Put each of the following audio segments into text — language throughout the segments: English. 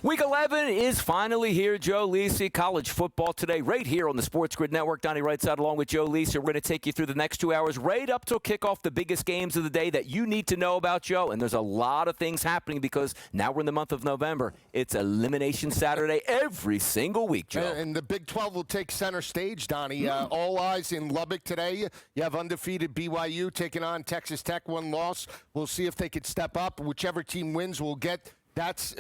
Week 11 is finally here, Joe. Lisi, college football today, right here on the SportsGrid Network. Donnie Rightside along with Joe Lisi. We're going to take you through the next 2 hours, right up till kickoff, the biggest games of the day that you need to know about, Joe. And there's a lot of things happening because now we're in the month of November. It's Elimination Saturday every single week, Joe. And the Big 12 will take center stage, Donnie. All eyes in Lubbock today. You have undefeated BYU taking on Texas Tech, one loss. We'll see if they could step up. Whichever team wins will get that's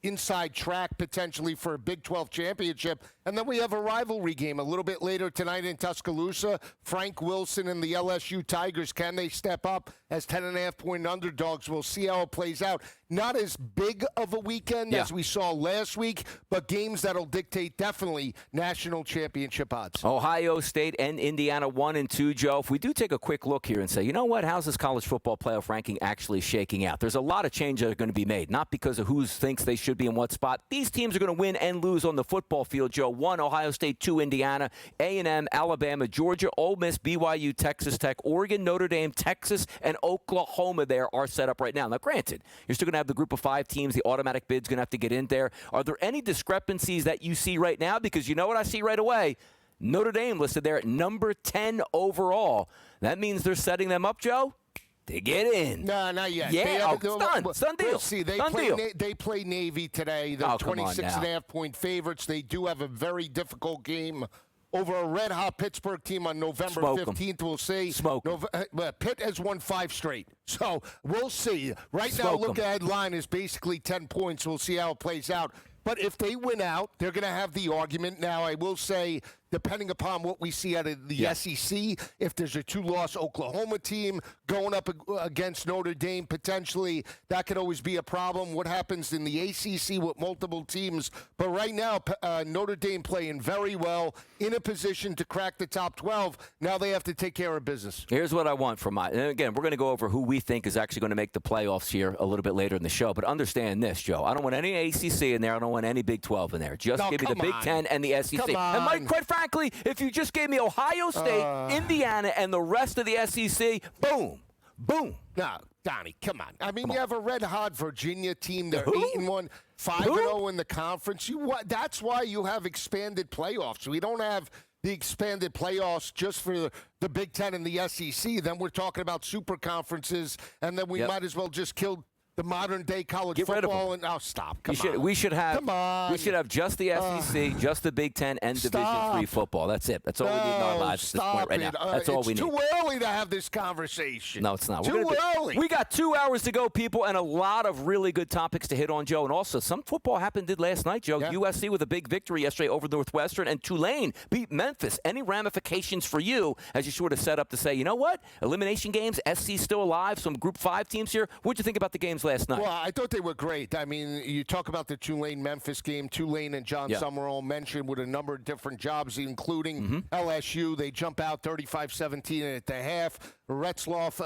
inside track potentially for a Big 12 championship. And then we have a rivalry game a little bit later tonight in Tuscaloosa. Frank Wilson and the LSU Tigers, can they step up as 10.5-point underdogs? We'll see how it plays out. Not as big of a weekend as we saw last week, but games that'll dictate definitely national championship odds. Ohio State and Indiana 1 and 2, Joe. If we do take a quick look here and say, you know what, how's this college football playoff ranking actually shaking out? There's a lot of changes that are going to be made, not because of who thinks they should be in what spot. These teams are going to win and lose on the football field, Joe. 1, Ohio State, 2, Indiana, A&M, Alabama, Georgia, Ole Miss, BYU, Texas Tech, Oregon, Notre Dame, Texas, and Oklahoma there are set up right now. Now, granted, you're still going to have the group of 5 teams. The automatic bid's going to have to get in there. Are there any discrepancies that you see right now? Because you know what I see right away? Notre Dame listed there at number 10 overall. That means they're setting them up, Joe, to get in. No, not yet. Yeah, it's done deal. We'll see. They play Navy today. They're 26.5-point favorites. They do have a very difficult game over a red-hot Pittsburgh team on November 15th. We'll see. Pitt has won 5 straight. So we'll see. Right now, look-ahead line is basically 10 points. We'll see how it plays out. But if they win out, they're going to have the argument. Now, I will say, depending upon what we see out of the SEC, if there's a 2-loss Oklahoma team going up against Notre Dame, potentially, that could always be a problem. What happens in the ACC with multiple teams? But right now, Notre Dame playing very well, in a position to crack the top 12. Now they have to take care of business. Here's what I want from and again, we're going to go over who we think is actually going to make the playoffs here a little bit later in the show. But understand this, Joe. I don't want any ACC in there. I don't want any Big 12 in there. Just give me the Big 10 and the SEC. And Mike, quite frankly, if you just gave me Ohio State, Indiana, and the rest of the SEC, boom, boom. No, Donnie, come on. I mean, you have a red-hot Virginia team. They're 8-1, 5-0 in the conference. That's why you have expanded playoffs. We don't have the expanded playoffs just for the Big 10 and the SEC. Then we're talking about super conferences, and then we might as well just kill the modern-day college football. And stop. We should have just the SEC, just the Big Ten, and Division III football. That's it. That's all we need in our lives at this point right now. That's all we need. It's too early to have this conversation. No, it's not. Too early. We got 2 hours to go, people, and a lot of really good topics to hit on, Joe. And also, some football happened last night, Joe. Yeah. USC with a big victory yesterday over Northwestern, and Tulane beat Memphis. Any ramifications for you as you sort of set up to say, you know what? Elimination games, SC still alive, some Group 5 teams here. What'd you think about the games last night? Well, I thought they were great. I mean, you talk about the Tulane-Memphis game. Tulane and John Summerall mentioned with a number of different jobs, including LSU. They jump out 35-17 at the half. Retzloff,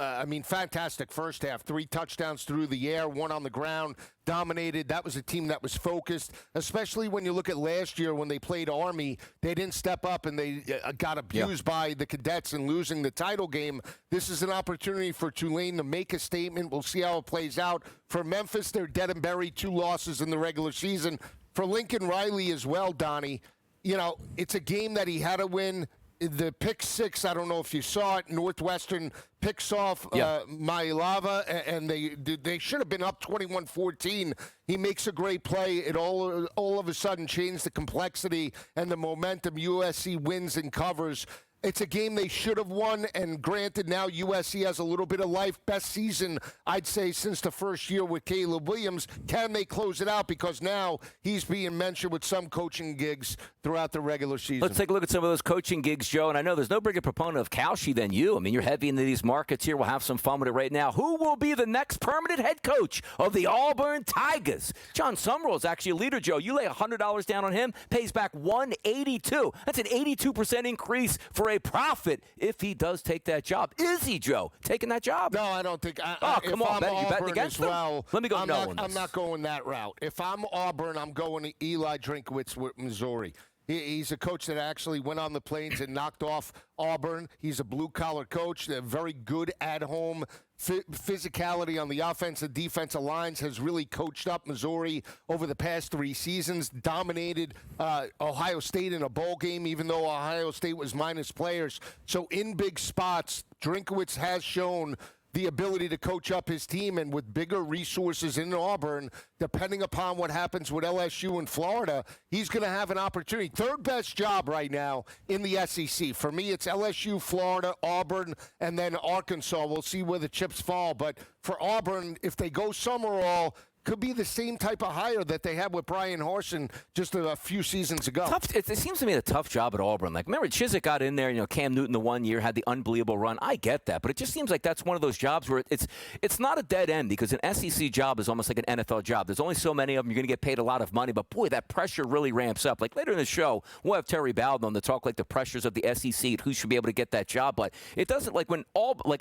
fantastic first half. 3 touchdowns through the air, 1 on the ground. Dominated. That was a team that was focused, especially when you look at last year when they played Army. They didn't step up, and they got abused by the Cadets in losing the title game. This is an opportunity for Tulane to make a statement. We'll see how it plays out. For Memphis, they're dead and buried, 2 losses in the regular season. For Lincoln Riley as well, Donnie, it's a game that he had to win. The pick 6, I don't know if you saw it, Northwestern picks off Mailava, and they should have been up 21-14. He makes a great play. It all of a sudden changed the complexity and the momentum. USC wins and covers. It's a game they should have won, and granted, now USC has a little bit of life. Best season, I'd say, since the first year with Caleb Williams. Can they close it out? Because now he's being mentioned with some coaching gigs throughout the regular season. Let's take a look at some of those coaching gigs, Joe. And I know there's no bigger proponent of Kalshi than you. I mean, you're heavy into these markets here. We'll have some fun with it right now. Who will be the next permanent head coach of the Auburn Tigers? John Summerall is actually a leader, Joe. You lay $100 down on him, pays back $182. That's an 82% increase for a profit if he does take that job. Is he, Joe, taking that job? No, I don't think. Come on, you betting against him? Well, let me go. I'm not going that route. If I'm Auburn, I'm going to Eli Drinkwitz with Missouri. He's a coach that actually went on the Plains and knocked off Auburn. He's a blue-collar coach. They're very good at home. Physicality on the offense and defensive lines has really coached up Missouri over the past 3 seasons. Dominated Ohio State in a bowl game, even though Ohio State was minus players. So in big spots, Drinkwitz has shown the ability to coach up his team, and with bigger resources in Auburn, depending upon what happens with LSU and Florida, he's going to have an opportunity. Third best job right now in the SEC. For me, it's LSU, Florida, Auburn, and then Arkansas. We'll see where the chips fall. But for Auburn, if they go Summerall, could be the same type of hire that they had with Brian Harsin just a few seasons ago. It seems to me a tough job at Auburn. Like, remember, Chizik got in there, Cam Newton the one year had the unbelievable run. I get that, but it just seems like that's one of those jobs where it's not a dead end, because an SEC job is almost like an NFL job. There's only so many of them. You're going to get paid a lot of money, but boy, that pressure really ramps up. Like later in the show, we'll have Terry Bowden on to talk like the pressures of the SEC and who should be able to get that job. But it doesn't, like when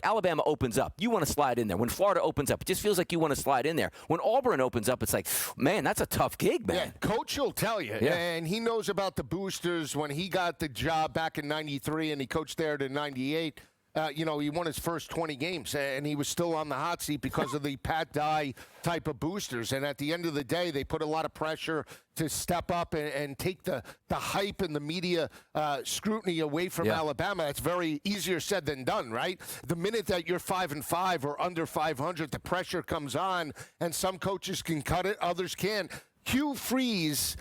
Alabama opens up, you want to slide in there. When Florida opens up, it just feels like you want to slide in there. When Auburn opens up, it's like, man, that's a tough gig, man. Yeah, Coach will tell you. Yeah. And he knows about the boosters. When he got the job back in 93 and he coached there to 98, he won his first 20 games, and he was still on the hot seat because of the Pat Dye type of boosters. And at the end of the day, they put a lot of pressure to step up and take the hype and the media scrutiny away from Alabama. That's very easier said than done, right? The minute that you're 5-5 or under 500, the pressure comes on, and some coaches can cut it, others can't. Hugh Freeze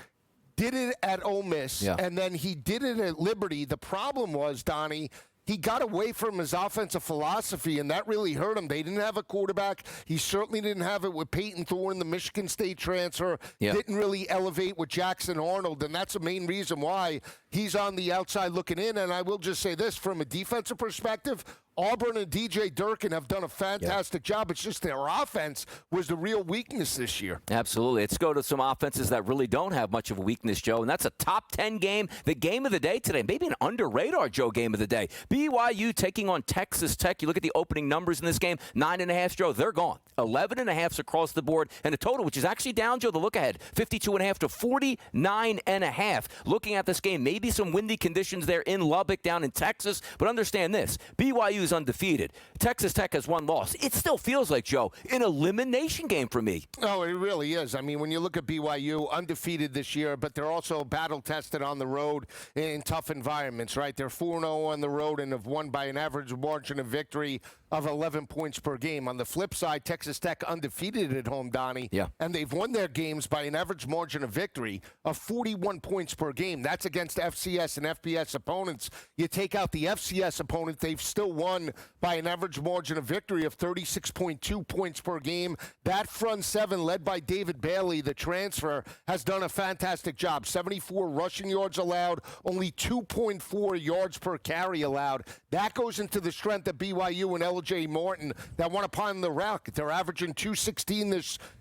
did it at Ole Miss, and then he did it at Liberty. The problem was, Donnie, he got away from his offensive philosophy, and that really hurt him. They didn't have a quarterback. He certainly didn't have it with Peyton Thorne, the Michigan State transfer. Didn't really elevate with Jackson Arnold, and that's the main reason why he's on the outside looking in. And I will just say this, from a defensive perspective, Auburn and DJ Durkin have done a fantastic job. It's just their offense was the real weakness this year. Absolutely. Let's go to some offenses that really don't have much of a weakness, Joe, and that's a top 10 game, the game of the day today, maybe an under-radar, Joe, game of the day. BYU taking on Texas Tech. You look at the opening numbers in this game, 9.5, Joe, they're gone. 11.5s across the board, and a total, which is actually down, Joe, the look ahead, 52.5 to 49.5. Looking at this game, maybe some windy conditions there in Lubbock down in Texas, but understand this, BYU is undefeated. Texas Tech has one loss. It still feels like, Joe, an elimination game for me. Oh, it really is. I mean, when you look at BYU, undefeated this year, but they're also battle-tested on the road in tough environments, right? They're 4-0 on the road and have won by an average margin of victory of 11 points per game. On the flip side, Texas Tech undefeated at home, Donnie, and they've won their games by an average margin of victory of 41 points per game. That's against FCS and FBS opponents. You take out the FCS opponent, they've still won by an average margin of victory of 36.2 points per game. That front seven, led by David Bailey, the transfer, has done a fantastic job. 74 rushing yards allowed, only 2.4 yards per carry allowed. That goes into the strength of BYU and LJ Morton that want to pound the rock. They're averaging 216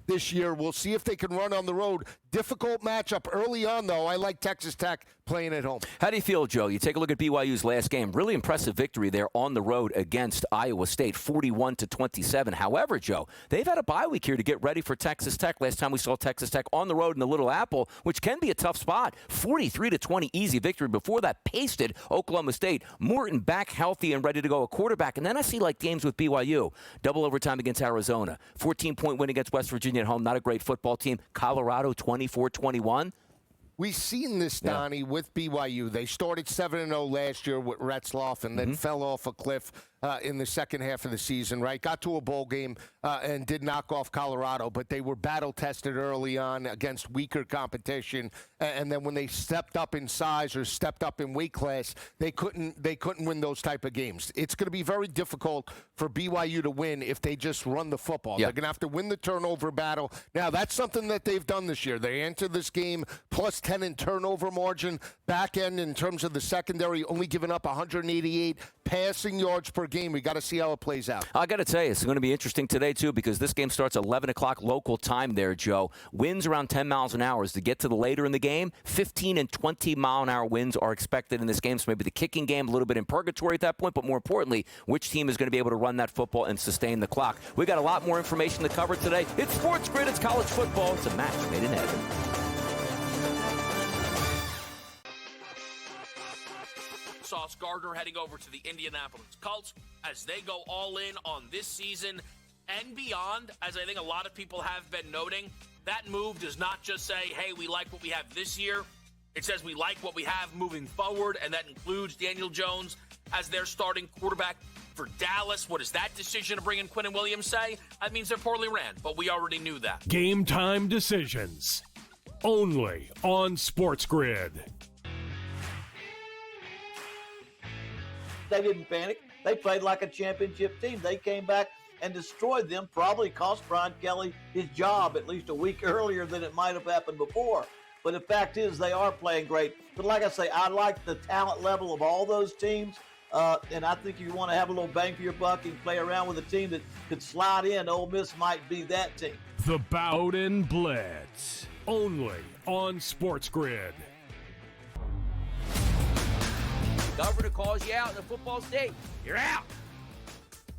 this year. We'll see if they can run on the road. Difficult matchup early on, though. I like Texas Tech playing at home. How do you feel, Joe? You take a look at BYU's last game. Really impressive victory there on the road against Iowa State, 41-27. However, Joe, they've had a bye week here to get ready for Texas Tech. Last time we saw Texas Tech on the road in the Little Apple, which can be a tough spot. 43-20 easy victory. Before that, pasted Oklahoma State. Morton back healthy and ready to go, a quarterback. And then I see like games with BYU. Double overtime against Arizona. 14-point win against West Virginia at home. Not a great football team. Colorado 24-21. We've seen this, Donnie, with BYU. They started 7-0 last year with Retzloff and then fell off a cliff in the second half of the season, right? Got to a bowl game and did knock off Colorado, but they were battle-tested early on against weaker competition. And then when they stepped up in size or stepped up in weight class, they couldn't win those type of games. It's going to be very difficult for BYU to win if they just run the football. They're going to have to win the turnover battle. Now, that's something that they've done this year. They entered this game plus 10 in turnover margin. Back end in terms of the secondary, only giving up 188 passing yards per game. We got to see how it plays out. I got to tell you, it's going to be interesting today, too, because this game starts 11 o'clock local time there, Joe. Winds around 10 miles an hour. As to get to the later in the game, 15 and 20 mile an hour winds are expected in this game. So maybe the kicking game a little bit in purgatory at that point, but more importantly, which team is going to be able to run that football and sustain the clock. We got a lot more information to cover today. It's SportsGrid. It's college football. It's a match made in heaven. Sauce Gardner heading over to the Indianapolis Colts as they go all in on this season and beyond. As I think a lot of people have been noting, that move does not just say, hey, we like what we have this year. It says we like what we have moving forward, and that includes Daniel Jones as their starting quarterback for Dallas. What does that decision to bring in Quinnen Williams say? That means they're poorly ran, but we already knew that. Game time decisions. Only on SportsGrid. They didn't panic. They played like a championship team. They came back and destroyed them, probably cost Brian Kelly his job at least a week earlier than it might have happened before. But the fact is they are playing great. But like I say, I like the talent level of all those teams. And I think if you want to have a little bang for your buck and play around with a team that could slide in, Ole Miss might be that team. The Bowden Blitz. Only on SportsGrid. Governor calls you out in the football state. You're out.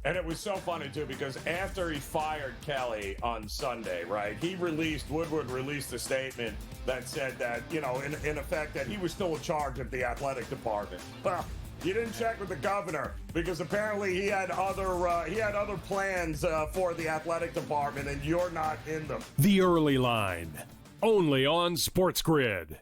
And it was so funny, too, because after he fired Kelly on Sunday, right, Woodward released a statement that said that, in effect, that he was still in charge of the athletic department. Well, you didn't check with the governor because apparently he had other plans for the athletic department, and you're not in them. The Early Line. Only on SportsGrid.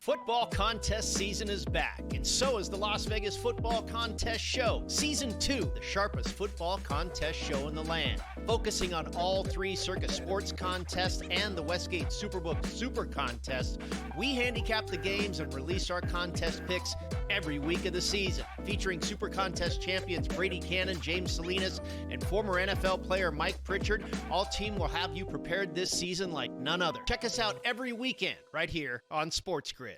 Football contest season is back, and so is the Las Vegas Football Contest Show. Season 2, the sharpest football contest show in the land. Focusing on all 3 Circus Sports contests and the Westgate Superbook Super Contest, we handicap the games and release our contest picks every week of the season. Featuring Super Contest champions Brady Cannon, James Salinas, and former NFL player Mike Pritchard, all team will have you prepared this season like none other. Check us out every weekend right here on SportsGrid.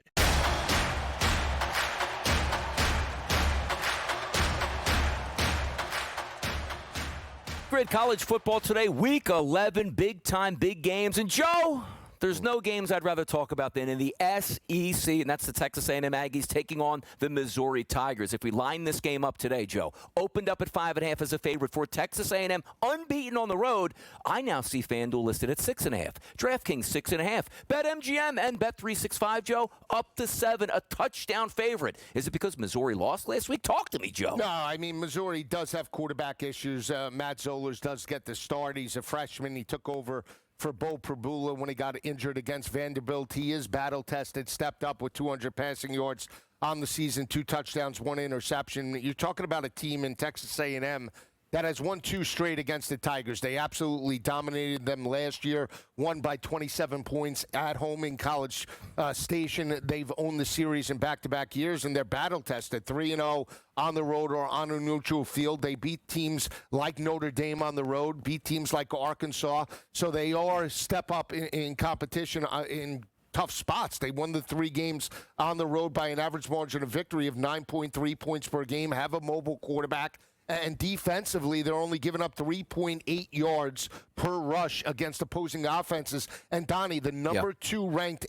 Grid college football today, week 11, big time, big games. And Joe, there's no games I'd rather talk about than in the SEC, and that's the Texas A&M Aggies taking on the Missouri Tigers. If we line this game up today, Joe, opened up at 5.5 as a favorite for Texas A&M, unbeaten on the road. I now see FanDuel listed at 6.5, DraftKings 6.5, BetMGM and Bet365, Joe, up to 7, a touchdown favorite. Is it because Missouri lost last week? Talk to me, Joe. No, I mean, Missouri does have quarterback issues. Matt Zollers does get the start. He's a freshman. He took over for Bo Prabula when he got injured against Vanderbilt. He is battle-tested, stepped up with 200 passing yards on the season, 2 touchdowns, 1 interception. You're talking about a team in Texas A&M that has won 2 straight against the Tigers. They absolutely dominated them last year, won by 27 points at home in College Station. They've owned the series in back-to-back years, and they're battle-tested, 3-0 on the road or on a neutral field. They beat teams like Notre Dame on the road, beat teams like Arkansas. So they are step up in competition in tough spots. They won the 3 games on the road by an average margin of victory of 9.3 points per game, have a mobile quarterback. And defensively, they're only giving up 3.8 yards per rush against opposing offenses. And, Donnie, the number 2 ranked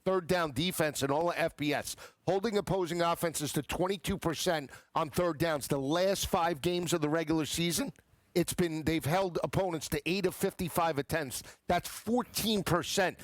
third down defense in all of FBS, holding opposing offenses to 22% on third downs. The last 5 games of the regular season, they've held opponents to 8 of 55 attempts. That's 14%.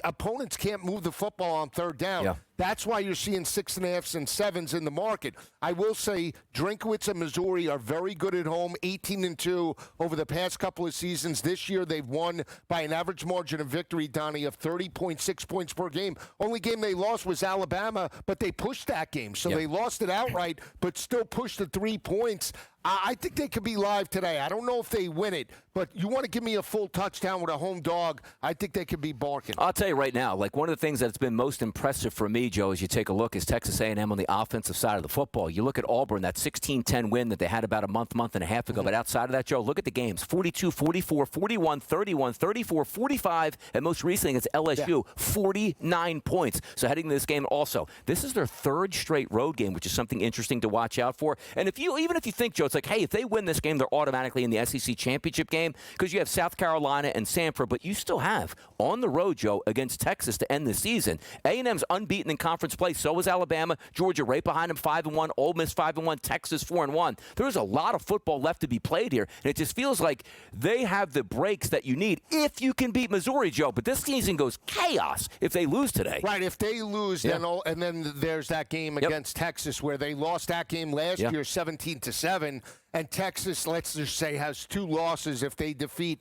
Opponents can't move the football on third down. Yeah. That's why you're seeing 6.5s and 7s in the market. I will say Drinkwitz and Missouri are very good at home, 18-2 over the past couple of seasons. This year they've won by an average margin of victory, Donnie, of 30.6 points per game. Only game they lost was Alabama, but they pushed that game. So they lost it outright, but still pushed the 3 points. I think they could be live today. I don't know if they win it, but you want to give me a full touchdown with a home dog, I think they could be barking. I'll tell you right now, like one of the things that's been most impressive for me, Joe, as you take a look, is Texas A&M on the offensive side of the football. You look at Auburn, that 16-10 win that they had about a month and a half ago. But outside of that, Joe, look at the games. 42-44, 41-31, 34-45, and most recently against LSU, 49 points. So heading to this game also, this is their 3rd straight road game, which is something interesting to watch out for. And even if you think, Joe, it's like, hey, if they win this game, they're automatically in the SEC championship game because you have South Carolina and Samford, but you still have on the road road, Joe, against Texas to end the season. A&M's unbeaten in conference play. So is Alabama. Georgia right behind them, 5-1. Ole Miss 5-1. Texas 4-1. There's a lot of football left to be played here, and it just feels like they have the breaks that you need if you can beat Missouri, Joe. But this season goes chaos if they lose today. Right. If they lose, and then there's that game against Texas where they lost that game last year 17-7. And Texas, let's just say, has 2 losses if they defeat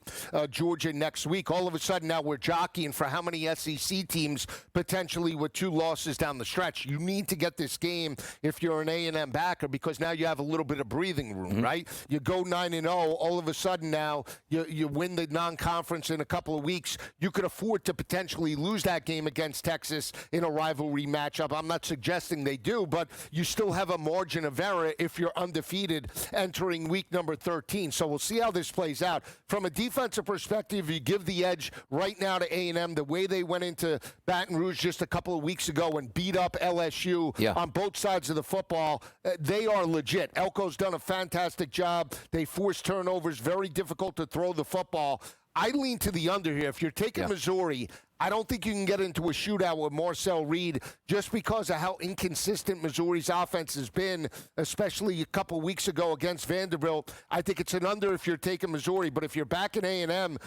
Georgia next week. All of a sudden, now we're jockeying for how many SEC teams potentially with 2 losses down the stretch. You need to get this game if you're an A&M backer because now you have a little bit of breathing room, right? You go 9-0. All of a sudden now you win the non-conference in a couple of weeks. You could afford to potentially lose that game against Texas in a rivalry matchup. I'm not suggesting they do, but you still have a margin of error if you're undefeated entering week number 13. So we'll see how this plays out. From a defensive perspective, you give the edge right now to A&M. The way they went into Baton Rouge just a couple of weeks ago and beat up LSU on both sides of the football, they are legit. Elko's done a fantastic job. They force turnovers, very difficult to throw the football. I lean to the under here. If you're taking Missouri, I don't think you can get into a shootout with Marcel Reed just because of how inconsistent Missouri's offense has been, especially a couple weeks ago against Vanderbilt. I think it's an under if you're taking Missouri, but if you're back in A&M,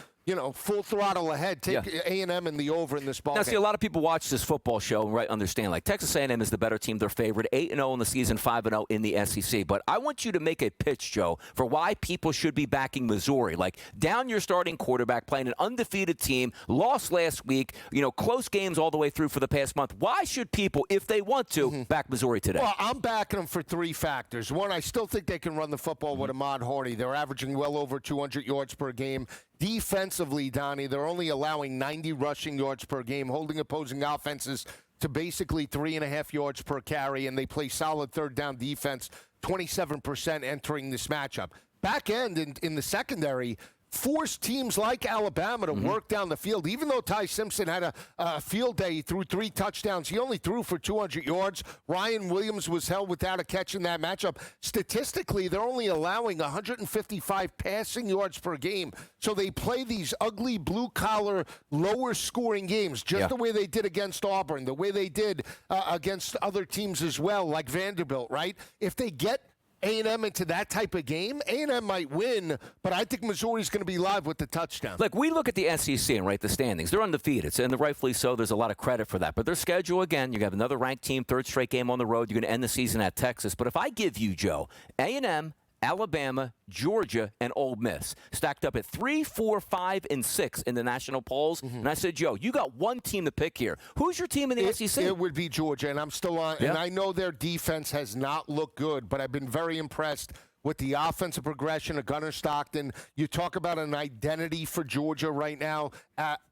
full throttle ahead. Take A&M in the over in this ball game. See, a lot of people watch this football show and understand, like, Texas A&M is the better team. They're favored 8-0 in the season, 5-0 in the SEC. But I want you to make a pitch, Joe, for why people should be backing Missouri. Like, down your starting quarterback, playing an undefeated team, lost last week, close games all the way through for the past month. Why should people, if they want to, back Missouri today? Well, I'm backing them for 3 factors. One, I still think they can run the football with Ahmad Hardy. They're averaging well over 200 yards per game. Defensively, Donnie, they're only allowing 90 rushing yards per game, holding opposing offenses to basically 3.5 yards per carry, and they play solid third down defense, 27% entering this matchup. Back end in the secondary, forced teams like Alabama to work down the field. Even though Ty Simpson had a field day, he threw 3 touchdowns. He only threw for 200 yards. Ryan Williams was held without a catch in that matchup. Statistically, they're only allowing 155 passing yards per game. So they play these ugly blue-collar, lower-scoring games, just the way they did against Auburn, the way they did against other teams as well, like Vanderbilt, right? If they get A&M into that type of game, A&M might win, but I think Missouri's going to be live with the touchdown. Look, we look at the SEC and the standings. They're undefeated, and rightfully so. There's a lot of credit for that. But their schedule, again, you have another ranked team, 3rd straight game on the road. You're going to end the season at Texas. But if I give you, Joe, A&M, Alabama, Georgia, and Ole Miss stacked up at 3, 4, 5, and 6 in the national polls. And I said, Joe, you got one team to pick here. Who's your team in the SEC? It would be Georgia, and I'm still on. And I know their defense has not looked good, but I've been very impressed with the offensive progression of Gunnar Stockton. You talk about an identity for Georgia right now,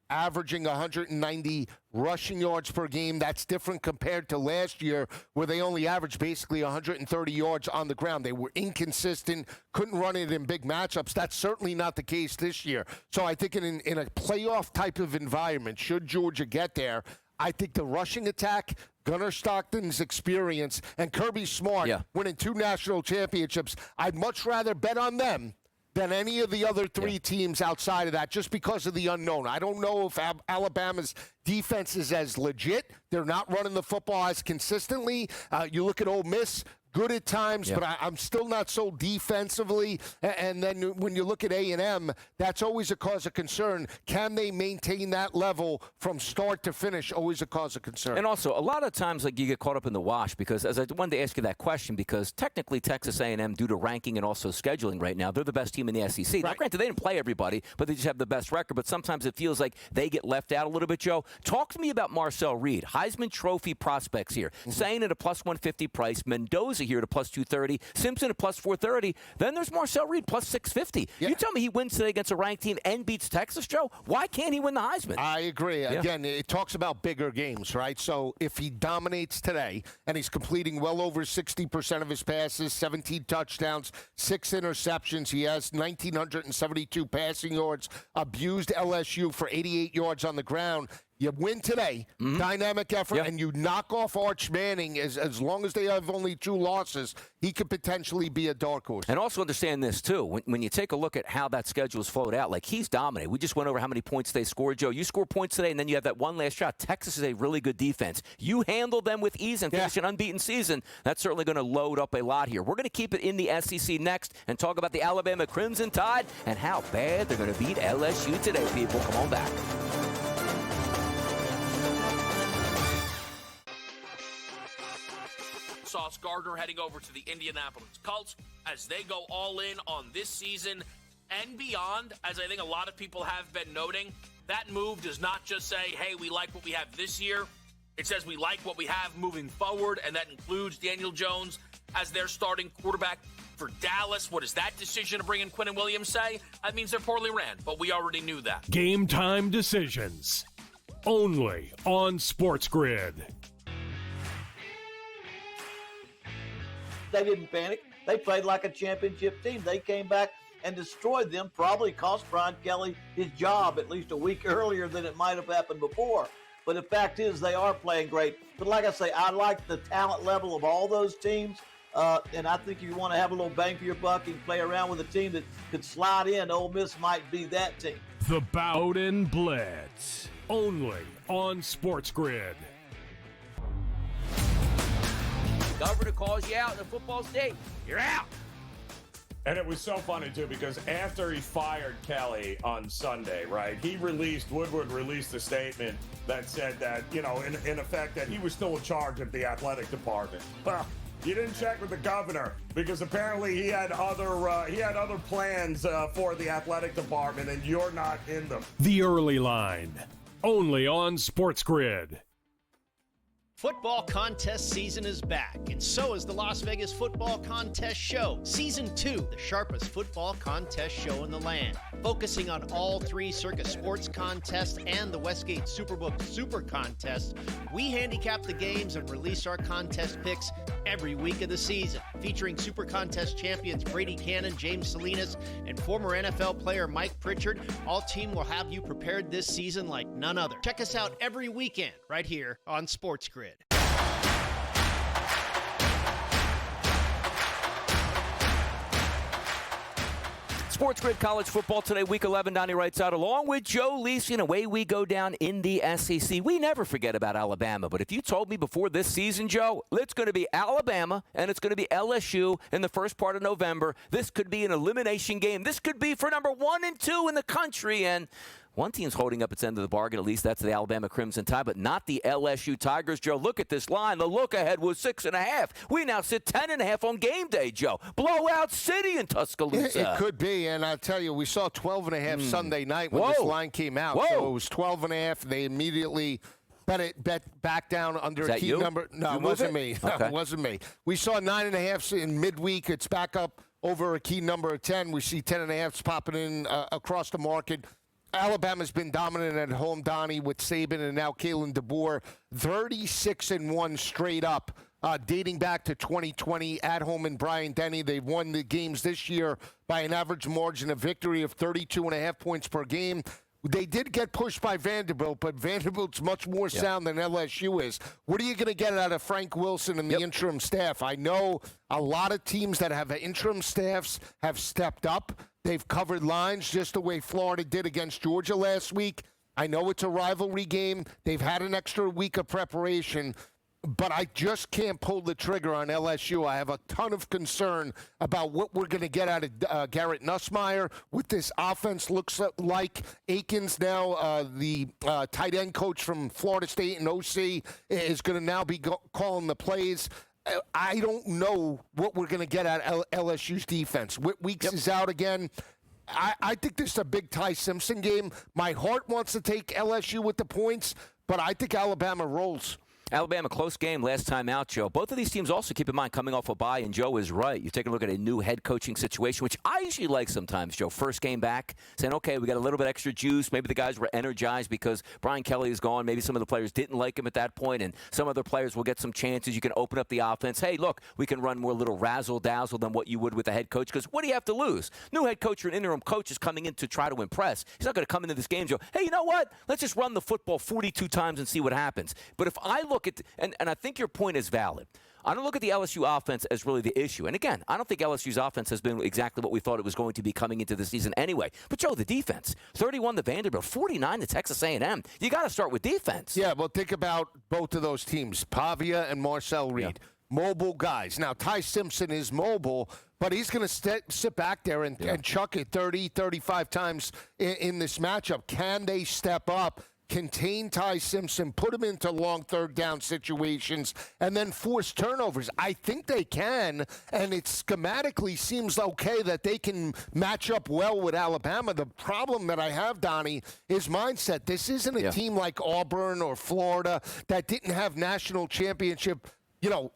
averaging 190 rushing yards per game. That's different compared to last year where they only averaged basically 130 yards on the ground. They were inconsistent, couldn't run it in big matchups. That's certainly not the case this year. So I think in a playoff type of environment, should Georgia get there, I think the rushing attack, Gunnar Stockton's experience, and Kirby Smart winning 2 national championships, I'd much rather bet on them than any of the other 3 teams outside of that just because of the unknown. I don't know if Alabama's defense is as legit. They're not running the football as consistently. You look at Ole Miss, good at times, but I'm still not sold defensively. And then when you look at A&M, that's always a cause of concern. Can they maintain that level from start to finish? Always a cause of concern. And also, a lot of times, you get caught up in the wash because, as I wanted to ask you that question, because technically Texas A&M, due to ranking and also scheduling right now, they're the best team in the SEC. Right. Now, granted, they didn't play everybody, but they just have the best record. But sometimes it feels like they get left out a little bit, Joe. Talk to me about Marcel Reed, Heisman Trophy prospects here, saying at a plus 150 price, Mendoza here to plus 230, Simpson at plus 430. Then there's Marcel Reed plus 650. You tell me he wins today against a ranked team and beats Texas, Joe? Why can't he win the Heisman? I agree. Again, it talks about bigger games, right? So if he dominates today and he's completing well over 60% of his passes, 17 touchdowns, 6 interceptions, he has 1,972 passing yards, abused LSU for 88 yards on the ground. You win today, dynamic effort, and you knock off Arch Manning. As long as they have only 2 losses, he could potentially be a dark horse. And also understand this, too. When you take a look at how that schedule is flowed out, like he's dominated. We just went over how many points they scored, Joe. You score points today, and then you have that one last shot. Texas is a really good defense. You handle them with ease and finish an unbeaten season. That's certainly going to load up a lot here. We're going to keep it in the SEC next and talk about the Alabama Crimson Tide and how bad they're going to beat LSU today, people. Come on back. Sauce Gardner heading over to the Indianapolis Colts as they go all in on this season and beyond. As I think a lot of people have been noting, that move does not just say, hey, we like what we have this year. It says we like what we have moving forward, and that includes Daniel Jones as their starting quarterback for Dallas. What does that decision to bring in Quinnen Williams say? That means they're poorly ran, but we already knew that. Game time decisions. Only on SportsGrid. They didn't panic. They played like a championship team. They came back and destroyed them, probably cost Brian Kelly his job at least a week earlier than it might have happened before. But the fact is they are playing great. But like I say, I like the talent level of all those teams. And I think if you want to have a little bang for your buck and play around with a team that could slide in, Ole Miss might be that team. The Bowden Blitz. Only on SportsGrid. Governor calls you out in a football state. You're out. And it was so funny, too, because after he fired Kelly on Sunday, right, Woodward released a statement that said that, in effect, that he was still in charge of the athletic department. Well, you didn't check with the governor because apparently he had other plans for the athletic department, and you're not in them. The Early Line. Only on SportsGrid. Football contest season is back, and so is the Las Vegas Football Contest Show. Season 2, the sharpest football contest show in the land. Focusing on all 3 Circus Sports contests and the Westgate Superbook Super Contest, we handicap the games and release our contest picks every week of the season. Featuring Super Contest champions Brady Cannon, James Salinas, and former NFL player Mike Pritchard, all team will have you prepared this season like none other. Check us out every weekend right here on SportsGrid. SportsGrid College Football today, Week 11. Donnie Rightside, along with Joe Lisi, and away we go down in the SEC. We never forget about Alabama, but if you told me before this season, Joe, it's going to be Alabama and it's going to be LSU in the first part of November. This could be an elimination game. This could be for number 1 and 2 in the country, and one team's holding up its end of the bargain, at least that's the Alabama Crimson Tide, but not the LSU Tigers. Joe, look at this line. The look ahead was 6.5. We now sit 10.5 on game day, Joe. Blowout city in Tuscaloosa. It could be, and I'll tell you, we saw 12.5 Sunday night when this line came out. So it was 12.5. They immediately bet back down under a key number. No, it wasn't me. Okay. It wasn't me. We saw 9.5 in midweek. It's back up over a key number of 10. We see 10.5s popping in across the market. Alabama's been dominant at home, Donnie, with Saban and now Kalen DeBoer. 36-1 straight up, dating back to 2020 at home in Bryant-Denny. They've won the games this year by an average margin of victory of 32.5 points per game. They did get pushed by Vanderbilt, but Vanderbilt's much more sound than LSU is. What are you going to get out of Frank Wilson and the interim staff? I know a lot of teams that have interim staffs have stepped up. They've covered lines just the way Florida did against Georgia last week. I know it's a rivalry game. They've had an extra week of preparation. But I just can't pull the trigger on LSU. I have a ton of concern about what we're going to get out of Garrett Nussmeier, what this offense looks like. Akins now, the tight end coach from Florida State and OC, is going to now be calling the plays. I don't know what we're going to get out of LSU's defense. Weeks is out again. I think this is a big Ty Simpson game. My heart wants to take LSU with the points, but I think Alabama rolls. Alabama, close game last time out, Joe. Both of these teams also, keep in mind, coming off a bye, and Joe is right. You're taking a look at a new head coaching situation, which I usually like sometimes, Joe. First game back, saying, okay, we got a little bit extra juice. Maybe the guys were energized because Brian Kelly is gone. Maybe some of the players didn't like him at that point, and some other players will get some chances. You can open up the offense. Hey, look, we can run more little razzle-dazzle than what you would with a head coach, because what do you have to lose? New head coach or an interim coach is coming in to try to impress. He's not going to come into this game and go, hey, you know what? Let's just run the football 42 times and see what happens. But if I look at, and I think your point is valid, I don't look at the LSU offense as really the issue. And again, I don't think LSU's offense has been exactly what we thought it was going to be coming into the season anyway. But, Joe, the defense, 31 to Vanderbilt, 49 to Texas A&M. You got to start with defense. Yeah, well, think about both of those teams, Pavia and Marcel Reed. Yeah. Mobile guys. Now, Ty Simpson is mobile, but he's going to sit back there and chuck it 30, 35 times in this matchup. Can they step up, contain Ty Simpson, put him into long third down situations, and then force turnovers? I think they can, and it schematically seems okay that they can match up well with Alabama. The problem that I have, Donnie, is mindset. This isn't a team like Auburn or Florida that didn't have national championship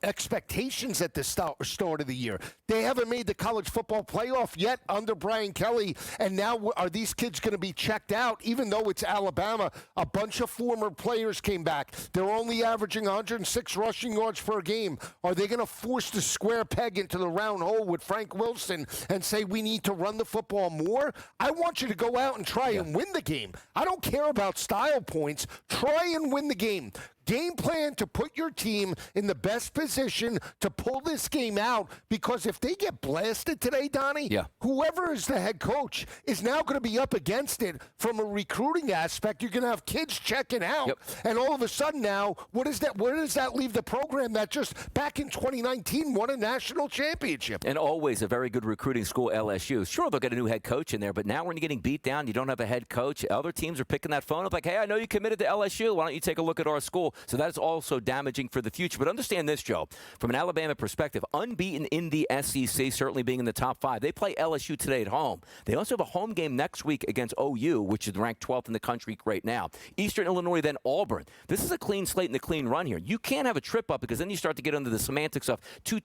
expectations at the start of the year. They haven't made the college football playoff yet under Brian Kelly, and now are these kids going to be checked out? Even though it's Alabama, a bunch of former players came back. They're only averaging 106 rushing yards per game. Are they going to force the square peg into the round hole with Frank Wilson and say we need to run the football more? I want you to go out and try and win the game. I don't care about style points. Try and win the game. Game plan to put your team in the best position to pull this game out, because if they get blasted today, Donnie, whoever is the head coach is now going to be up against it from a recruiting aspect. You're going to have kids checking out. And all of a sudden now, where does that leave the program that just back in 2019 won a national championship? And always a very good recruiting school, LSU. Sure, they'll get a new head coach in there, but now when you're getting beat down, you don't have a head coach. Other teams are picking that phone up like, hey, I know you committed to LSU. Why don't you take a look at our school? So that's also damaging for the future. But understand this, Joe, from an Alabama perspective, unbeaten in the SEC, certainly being in the top 5. They play LSU today at home. They also have a home game next week against OU, which is ranked 12th in the country right now. Eastern Illinois, then Auburn. This is a clean slate and a clean run here. You can't have a trip up, because then you start to get into the semantics of two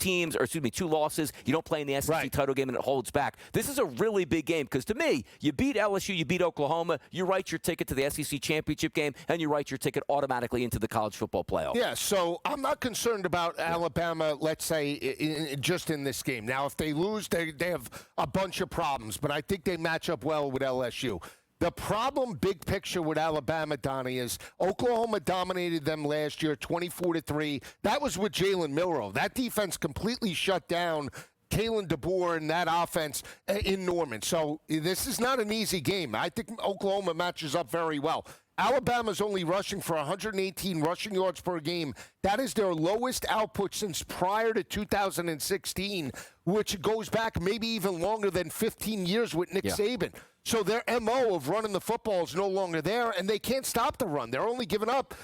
losses. You don't play in the SEC title game and it holds back. This is a really big game, because to me, you beat LSU, you beat Oklahoma, you write your ticket to the SEC championship game, and you write your ticket automatically into the college football playoff. Yeah, so I'm not concerned about Alabama, let's say, just in this game. Now, if they lose, they have a bunch of problems, but I think they match up well with LSU. The problem, big picture with Alabama, Donnie, is Oklahoma dominated them last year 24-3. That was with Jalen Milroe. That defense completely shut down Kalen DeBoer and that offense in Norman. So this is not an easy game. I think Oklahoma matches up very well. Alabama's only rushing for 118 rushing yards per game. That is their lowest output since prior to 2016, which goes back maybe even longer than 15 years with Nick Saban. So their MO of running the football is no longer there, and they can't stop the run. They're giving up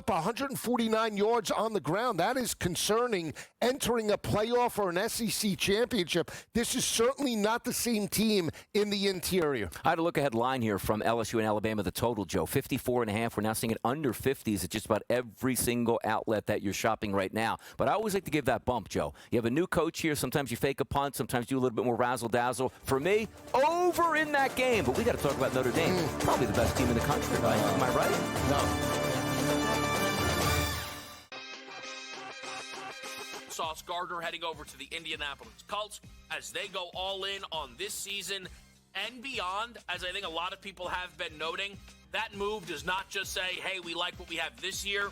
149 yards on the ground. That is concerning entering a playoff or an SEC championship. This is certainly not the same team in the interior. I had a look-ahead line here from LSU and Alabama, the total, Joe, 54.5. We're now seeing it under 50s at just about every single outlet that you're shopping right now. But I always like to give that bump, Joe. You have a new coach here. Sometimes you fake a punt. Sometimes you do a little bit more razzle-dazzle. For me, over in that game. But we got to talk about Notre Dame. Probably the best team in the country, right? Am I right? No. Sauce Gardner heading over to the Indianapolis Colts as they go all in on this season and beyond. As I think a lot of people have been noting, that move does not just say, hey, we like what we have this year.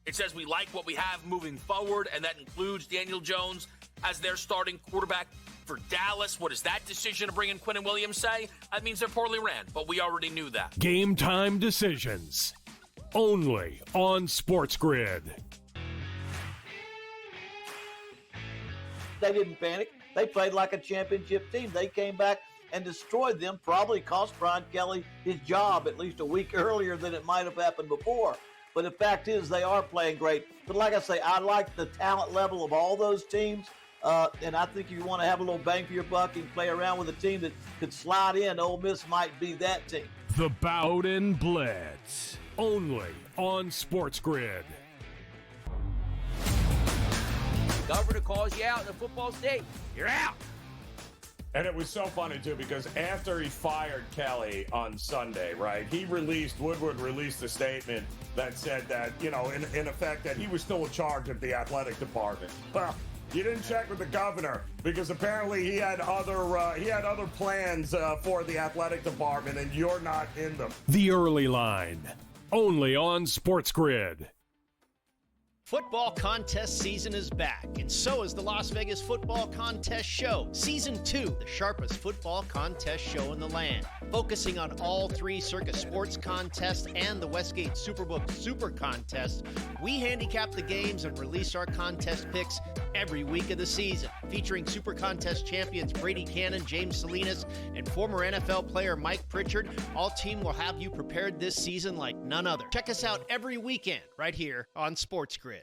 It says we like what we have moving forward, and that includes Daniel Jones as their starting quarterback for Dallas. What does that decision to bring in Quinnen Williams say? That means they're poorly ran, but we already knew that. Game time decisions. Only on SportsGrid. They didn't panic. They played like a championship team. They came back and destroyed them, probably cost Brian Kelly his job at least a week earlier than it might have happened before. But the fact is they are playing great. But like I say, I like the talent level of all those teams. And I think if you want to have a little bang for your buck and play around with a team that could slide in, Ole Miss might be that team. The Bowden Blitz. Only on SportsGrid. Governor calls you out in a football state, you're out. And it was so funny, too, because after he fired Kelly on Sunday, right, Woodward released a statement that said that, in effect, that he was still in charge of the athletic department. Well, you didn't check with the governor because apparently he had other plans for the athletic department, and you're not in them. The Early Line, only on SportsGrid. Football contest season is back, and so is the Las Vegas Football Contest Show. Season 2, the sharpest football contest show in the land. Focusing on all 3 Circus Sports contests and the Westgate Superbook Super Contest, we handicap the games and release our contest picks every week of the season. Featuring Super Contest champions Brady Cannon, James Salinas, and former NFL player Mike Pritchard, all team will have you prepared this season like none other. Check us out every weekend right here on SportsGrid.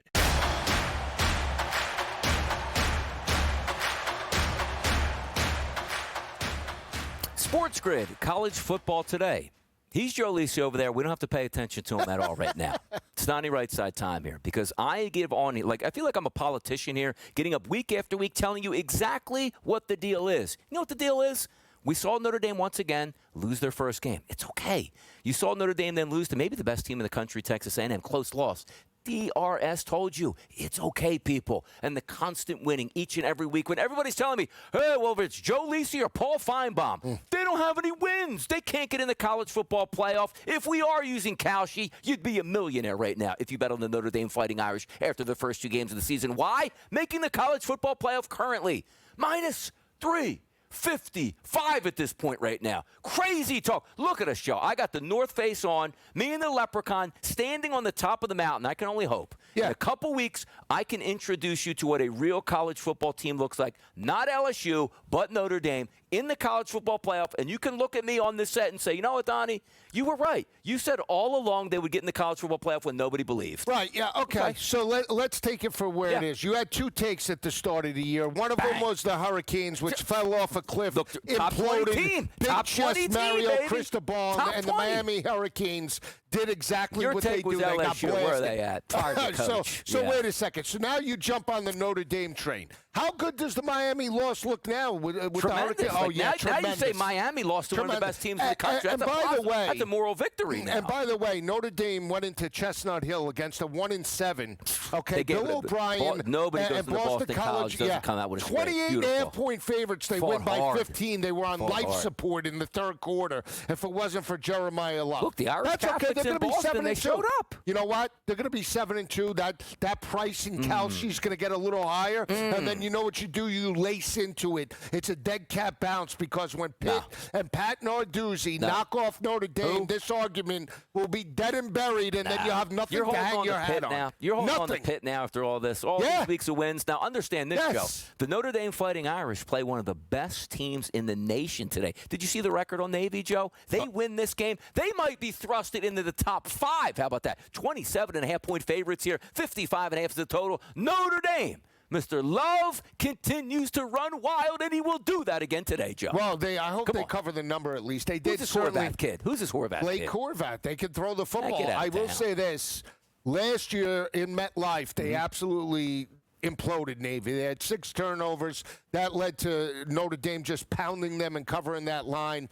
SportsGrid, college football today. He's Joe Lisi over there. We don't have to pay attention to him at all right now. It's Donnie Rightside time here because I give on, I feel like I'm a politician here, getting up week after week telling you exactly what the deal is. You know what the deal is? We saw Notre Dame once again lose their first game. It's okay. You saw Notre Dame then lose to maybe the best team in the country, Texas A&M. Close loss. DRS told you, it's okay, people. And the constant winning each and every week when everybody's telling me, hey, well, if it's Joe Lisi or Paul Feinbaum, they don't have any wins. They can't get in the college football playoff. If we are using Kalshi, you'd be a millionaire right now if you bet on the Notre Dame Fighting Irish after the first 2 games of the season. Why? Making the college football playoff currently minus 355 at this point right now. Crazy talk. Look at us, Joe. I got the North Face on, me and the Leprechaun standing on the top of the mountain. I can only hope. Yeah. In a couple weeks, I can introduce you to what a real college football team looks like. Not LSU, but Notre Dame in the college football playoff. And you can look at me on this set and say, you know what, Donnie? You were right. You said all along they would get in the college football playoff when nobody believed. Right, yeah, okay. So let's take it for where it is. You had 2 takes at the start of the year. One of them was the Hurricanes, which fell off a cliff, Look, top 20 imploded. team. Big Top chest 20 team, Mario baby. Cristobal Top and the 20. Miami Hurricanes did exactly Your what they take do. was They got LSU. blasted. Where are they at? Target coach. So Yeah. wait a second. So now you jump on the Notre Dame train. How good does the Miami loss look now with the Tremendous. Hurricanes? Oh, yeah, now tremendous. you say Miami lost to one of the best teams in the country. And That's by the way, that's a moral victory now. And by the way, Notre Dame went into Chestnut Hill against a 1-7. Okay, They gave Bill it a- O'Brien nobody goes and to the Boston College doesn't come out with a spread. 28.5 point favorites. They Fought win by hard. 15. They were on Fought life hard. support in the third quarter. If it wasn't for Jeremiah Love, Look, the Irish that's okay. Catholics They're in going to be Boston, 7-2. they showed up. You know what? They're going to be 7-2. That price in Kalshi's going to get a little higher, and then you know what you do? You lace into it. It's a dead cat bounce because when Pitt and Pat Narduzzi knock off Notre Dame, this argument will be dead and buried, and then you have nothing to hang your hat on. Now. You're holding on to Nothing. Pitt now after all this. All these weeks of wins. Now, understand this, Yes. Joe. The Notre Dame Fighting Irish play one of the best teams in the nation today. Did you see the record on Navy, Joe? They win this game. They might be thrusted into the top 5. How about that? 27.5-point favorites here. 55.5 is the total. Notre Dame. Mr. Love continues to run wild, and he will do that again today, Joe. Well, I hope they cover the number at least. They did Who's this certainly. Horvath kid? Who's this Horvath Blake kid? Horvath. They can throw the football. get out I of will town. say this. Last year in MetLife, they absolutely imploded Navy. They had 6 turnovers. That led to Notre Dame just pounding them and covering that line.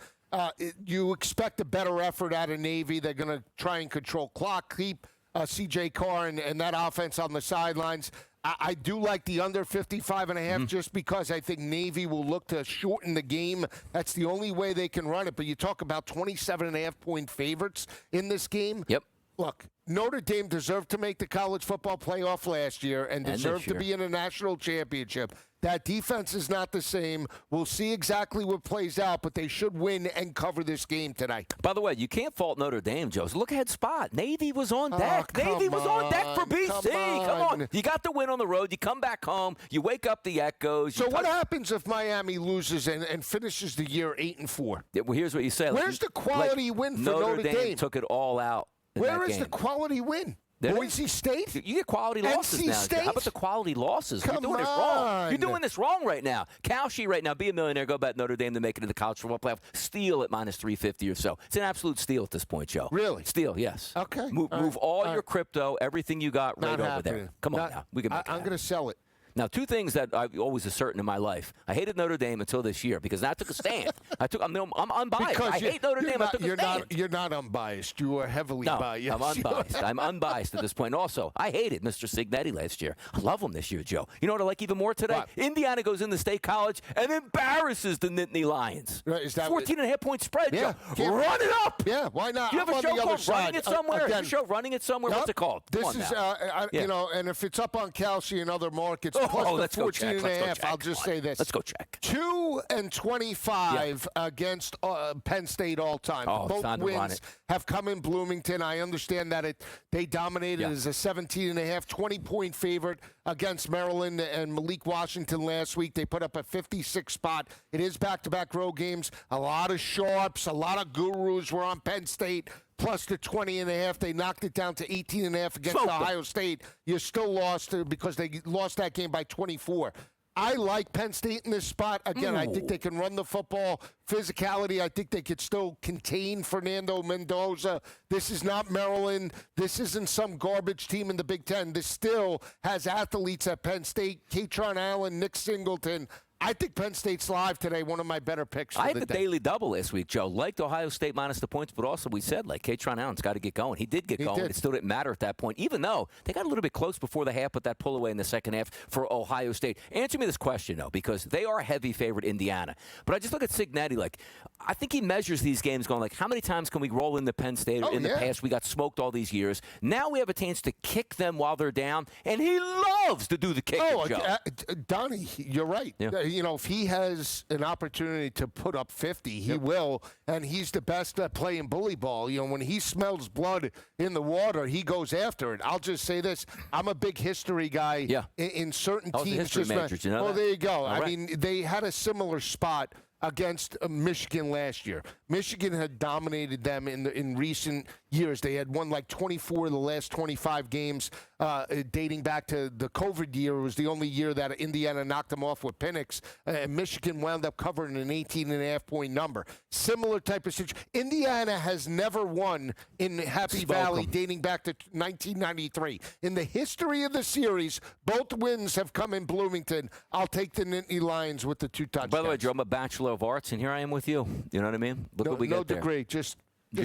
You expect a better effort out of Navy. They're going to try and control clock, keep C.J. Carr and that offense on the sidelines. I do like the under 55.5 just because I think Navy will look to shorten the game. That's the only way they can run it. But you talk about 27.5-point favorites in this game. Yep. Look, Notre Dame deserved to make the college football playoff last year and deserved to be in a national championship. That defense is not the same. We'll see exactly what plays out, but they should win and cover this game tonight. By the way, you can't fault Notre Dame, Joe. So look ahead spot. Navy was on deck. come Navy was on deck for BC. Come on. on. You got the win on the road. You come back home. You wake up the echoes. So what happens if Miami loses and finishes the year 8-4? Yeah, well, here's what you say. Where's the quality win for Notre Dame? Took it all out in Where that is the game. quality win? Did it? Boise State? You get quality losses NC now. State? How about the quality losses? Come You're doing this wrong. on. You're doing this wrong right now. Kalshi right now, be a millionaire, go bet Notre Dame to make it to the college football playoff. Steal at minus 350 or so. It's an absolute steal at this point, Joe. Really? Steal, yes. Okay. Move all your crypto, everything you got right Not over happening. there. Come on now. We can make it I'm happen. going to sell it. Now, two things that I always assert in my life. I hated Notre Dame until this year because I took a stand. I'm unbiased. Because I hate Notre Dame. I took a stand. You're not unbiased. You are heavily biased. I'm unbiased. I'm unbiased at this point. Also, I hated Mr. Cignetti last year. I love him this year, Joe. You know what I like even more today? What? Indiana goes into State College and embarrasses the Nittany Lions. Is that 14.5-point spread, Yeah. Joe. Run it up. Yeah, why not? You have I'm a on show the other called side. Running It Somewhere? Again, Your show Running It Somewhere? Yep. What's it called? This Come on is, now. you know, and if it's up on Kalshi and other markets, plus the let's go 14 check. and a half, I'll just say this. Let's go check. 2-25 against Penn State all time. Oh, Both time to run wins it. have come in Bloomington. I understand that they dominated as a 17.5, 20-point favorite against Maryland and Malik Washington last week. They put up a 56 spot. It is back-to-back road games. A lot of sharps, a lot of gurus were on Penn State. Plus the 20.5, they knocked it down to 18.5 against Ohio State. You still lost because they lost that game by 24. I like Penn State in this spot. Again, I think they can run the football. Physicality, I think they could still contain Fernando Mendoza. This is not Maryland. This isn't some garbage team in the Big Ten. This still has athletes at Penn State. Katron Allen, Nick Singleton. I think Penn State's live today, one of my better picks. I had the daily double last week, Joe. Liked Ohio State minus the points, but also we said, like, Katron Allen's got to get going. He did get going. It still didn't matter at that point, even though they got a little bit close before the half with that pull away in the second half for Ohio State. Answer me this question, though, because they are heavy favorite Indiana. But I just look at Cignetti, like, I think he measures these games going, like, how many times can we roll into Penn State? In the past, we got smoked all these years. Now we have a chance to kick them while they're down, and he loves to do the kicking, Joe. Donnie, you're right. Yeah. You know, if he has an opportunity to put up 50, he will, and he's the best at playing bully ball. You know, when he smells blood in the water, he goes after it. I'll just say this. I'm a big history guy in certain teams. History majors, you know that? There you go. All right. mean, they had a similar spot against Michigan last year. Michigan had dominated them in recent years. They had won like 24 of the last 25 games dating back to the COVID year. It was the only year that Indiana knocked them off with Penix. And Michigan wound up covering an 18.5-point number. Similar type of situation. Indiana has never won in Happy Valley dating back to 1993. In the history of the series, both wins have come in Bloomington. I'll take the Nittany Lions with the 2 touchdowns. By the way, Joe, I'm a Bachelor of Arts, and here I am with you. You know what I mean? Look what we got there. No degree, just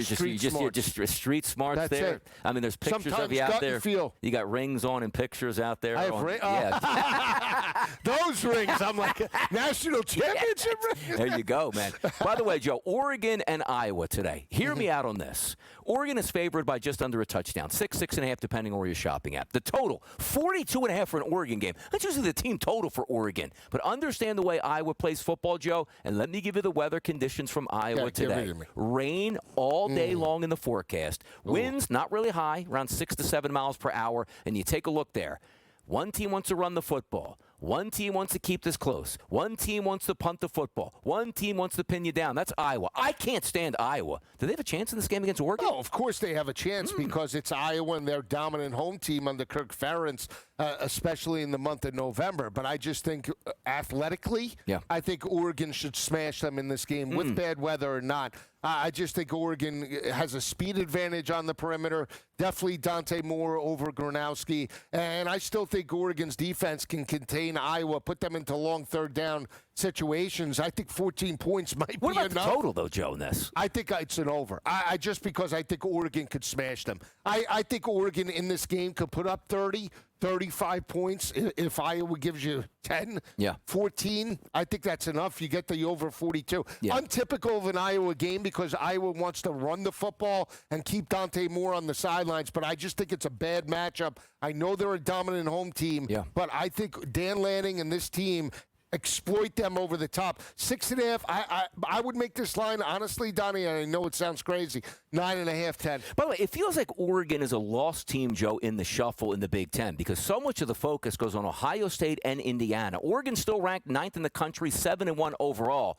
street smarts. You're just street smarts. That's there. it. I mean, there's pictures Sometimes of you out gut there. and feel. You got rings on and pictures out there. I have yeah. Those rings. I'm like, national championship rings. There you go, man. By the way, Joe, Oregon and Iowa today. Hear me out on this. Oregon is favored by just under a touchdown, 6.5, depending on where you're shopping at. The total, 42.5 for an Oregon game. That's usually the team total for Oregon. But understand the way Iowa plays football, Joe, and let me give you the weather conditions from Iowa today. Rain all day long in the forecast. Winds not really high, around 6 to 7 miles per hour. And you take a look there. One team wants to run the football. One team wants to keep this close. One team wants to punt the football. One team wants to pin you down. That's Iowa. I can't stand Iowa. Do they have a chance in this game against Oregon? Oh, of course they have a chance because it's Iowa and their dominant home team under Kirk Ferentz, especially in the month of November. But I just think athletically, I think Oregon should smash them in this game with bad weather or not. I just think Oregon has a speed advantage on the perimeter. Definitely Dante Moore over Gronowski. And I still think Oregon's defense can contain Iowa, put them into long third down situations. I think 14 points might be enough. What about the total, though, Joe, in this? I think it's an over. I just because I think Oregon could smash them. I think Oregon in this game could put up 30, 35 points. If Iowa gives you 10, 14, I think that's enough. You get the over 42. Untypical of an Iowa game because Iowa wants to run the football and keep Dante Moore on the sidelines, but I just think it's a bad matchup. I know they're a dominant home team, but I think Dan Lanning and this team exploit them over the top. 6.5. I would make this line, honestly, Donnie, and I know it sounds crazy, 9.5, 10. By the way, it feels like Oregon is a lost team, Joe, in the shuffle in the Big Ten because so much of the focus goes on Ohio State and Indiana. Oregon still ranked 9th in the country, 7-1 overall.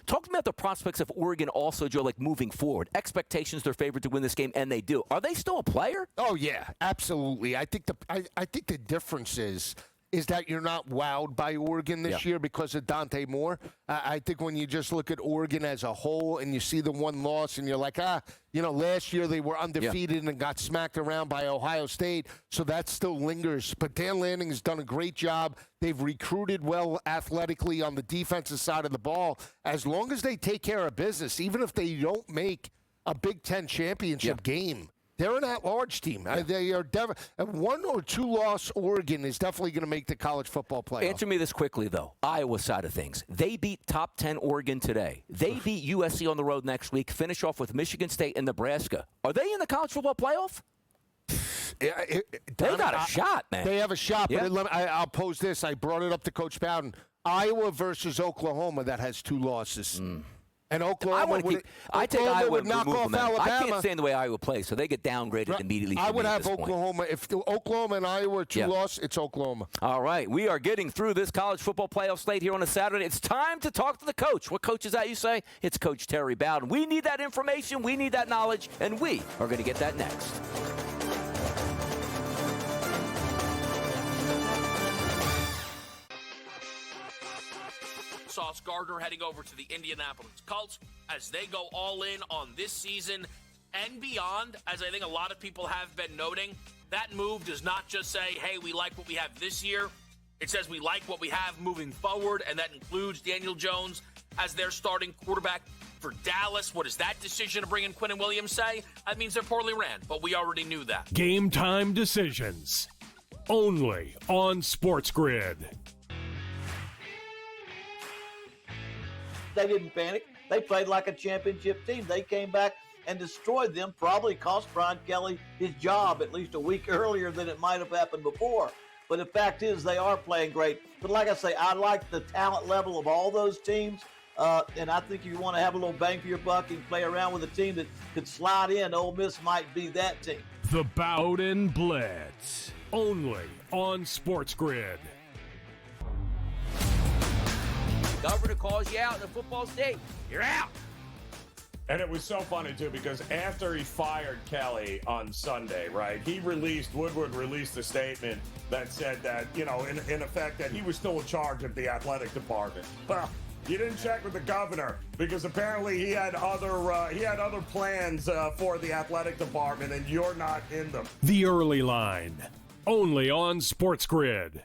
Talk to me about the prospects of Oregon also, Joe, like moving forward. Expectations they're favored to win this game, and they do. Are they still a player? Oh, yeah, absolutely. I think the difference is is that you're not wowed by Oregon this year because of Dante Moore. I think when you just look at Oregon as a whole and you see the one loss and you're like, last year they were undefeated and got smacked around by Ohio State, so that still lingers. But Dan Lanning has done a great job. They've recruited well athletically on the defensive side of the ball. As long as they take care of business, even if they don't make a Big Ten championship game, they're an at-large team. They are one or two loss Oregon is definitely going to make the college football playoff. Answer me this quickly, though. Iowa side of things. They beat top 10 Oregon today. They beat USC on the road next week, finish off with Michigan State and Nebraska. Are they in the college football playoff? They got a shot, man. They have a shot, but I'll pose this. I brought it up to Coach Bowden. Iowa versus Oklahoma that has two losses. And Oklahoma I take Iowa would knock off Alabama. I can't stand the way Iowa plays, so they get downgraded immediately. I would have Oklahoma. If Oklahoma and Iowa are two losses, it's Oklahoma. All right. We are getting through this college football playoff slate here on a Saturday. It's time to talk to the coach. What coach is that, you say? It's Coach Terry Bowden. We need that information. We need that knowledge, and we are going to get that next. Sauce Gardner heading over to the Indianapolis Colts as they go all in on this season and beyond. As I think a lot of people have been noting, that move does not just say, hey, we like what we have this year. It says we like what we have moving forward, and that includes Daniel Jones as their starting quarterback for Dallas. What does that decision to bring in Quinnen Williams say? That means they're poorly ran, but we already knew that. Game time decisions. Only on SportsGrid. They didn't panic. They played like a championship team. They came back and destroyed them, probably cost Brian Kelly his job at least a week earlier than it might have happened before. But the fact is they are playing great. But like I say, I like the talent level of all those teams. And I think if you want to have a little bang for your buck and play around with a team that could slide in, Ole Miss might be that team. The Bowden Blitz. Only on SportsGrid. Governor calls you out in the football state. You're out. And it was so funny, too, because after he fired Kelly on Sunday, right, Woodward released a statement that said that, in effect, that he was still in charge of the athletic department. Well, you didn't check with the governor because apparently he had other plans for the athletic department, and you're not in them. The Early Line. Only on SportsGrid.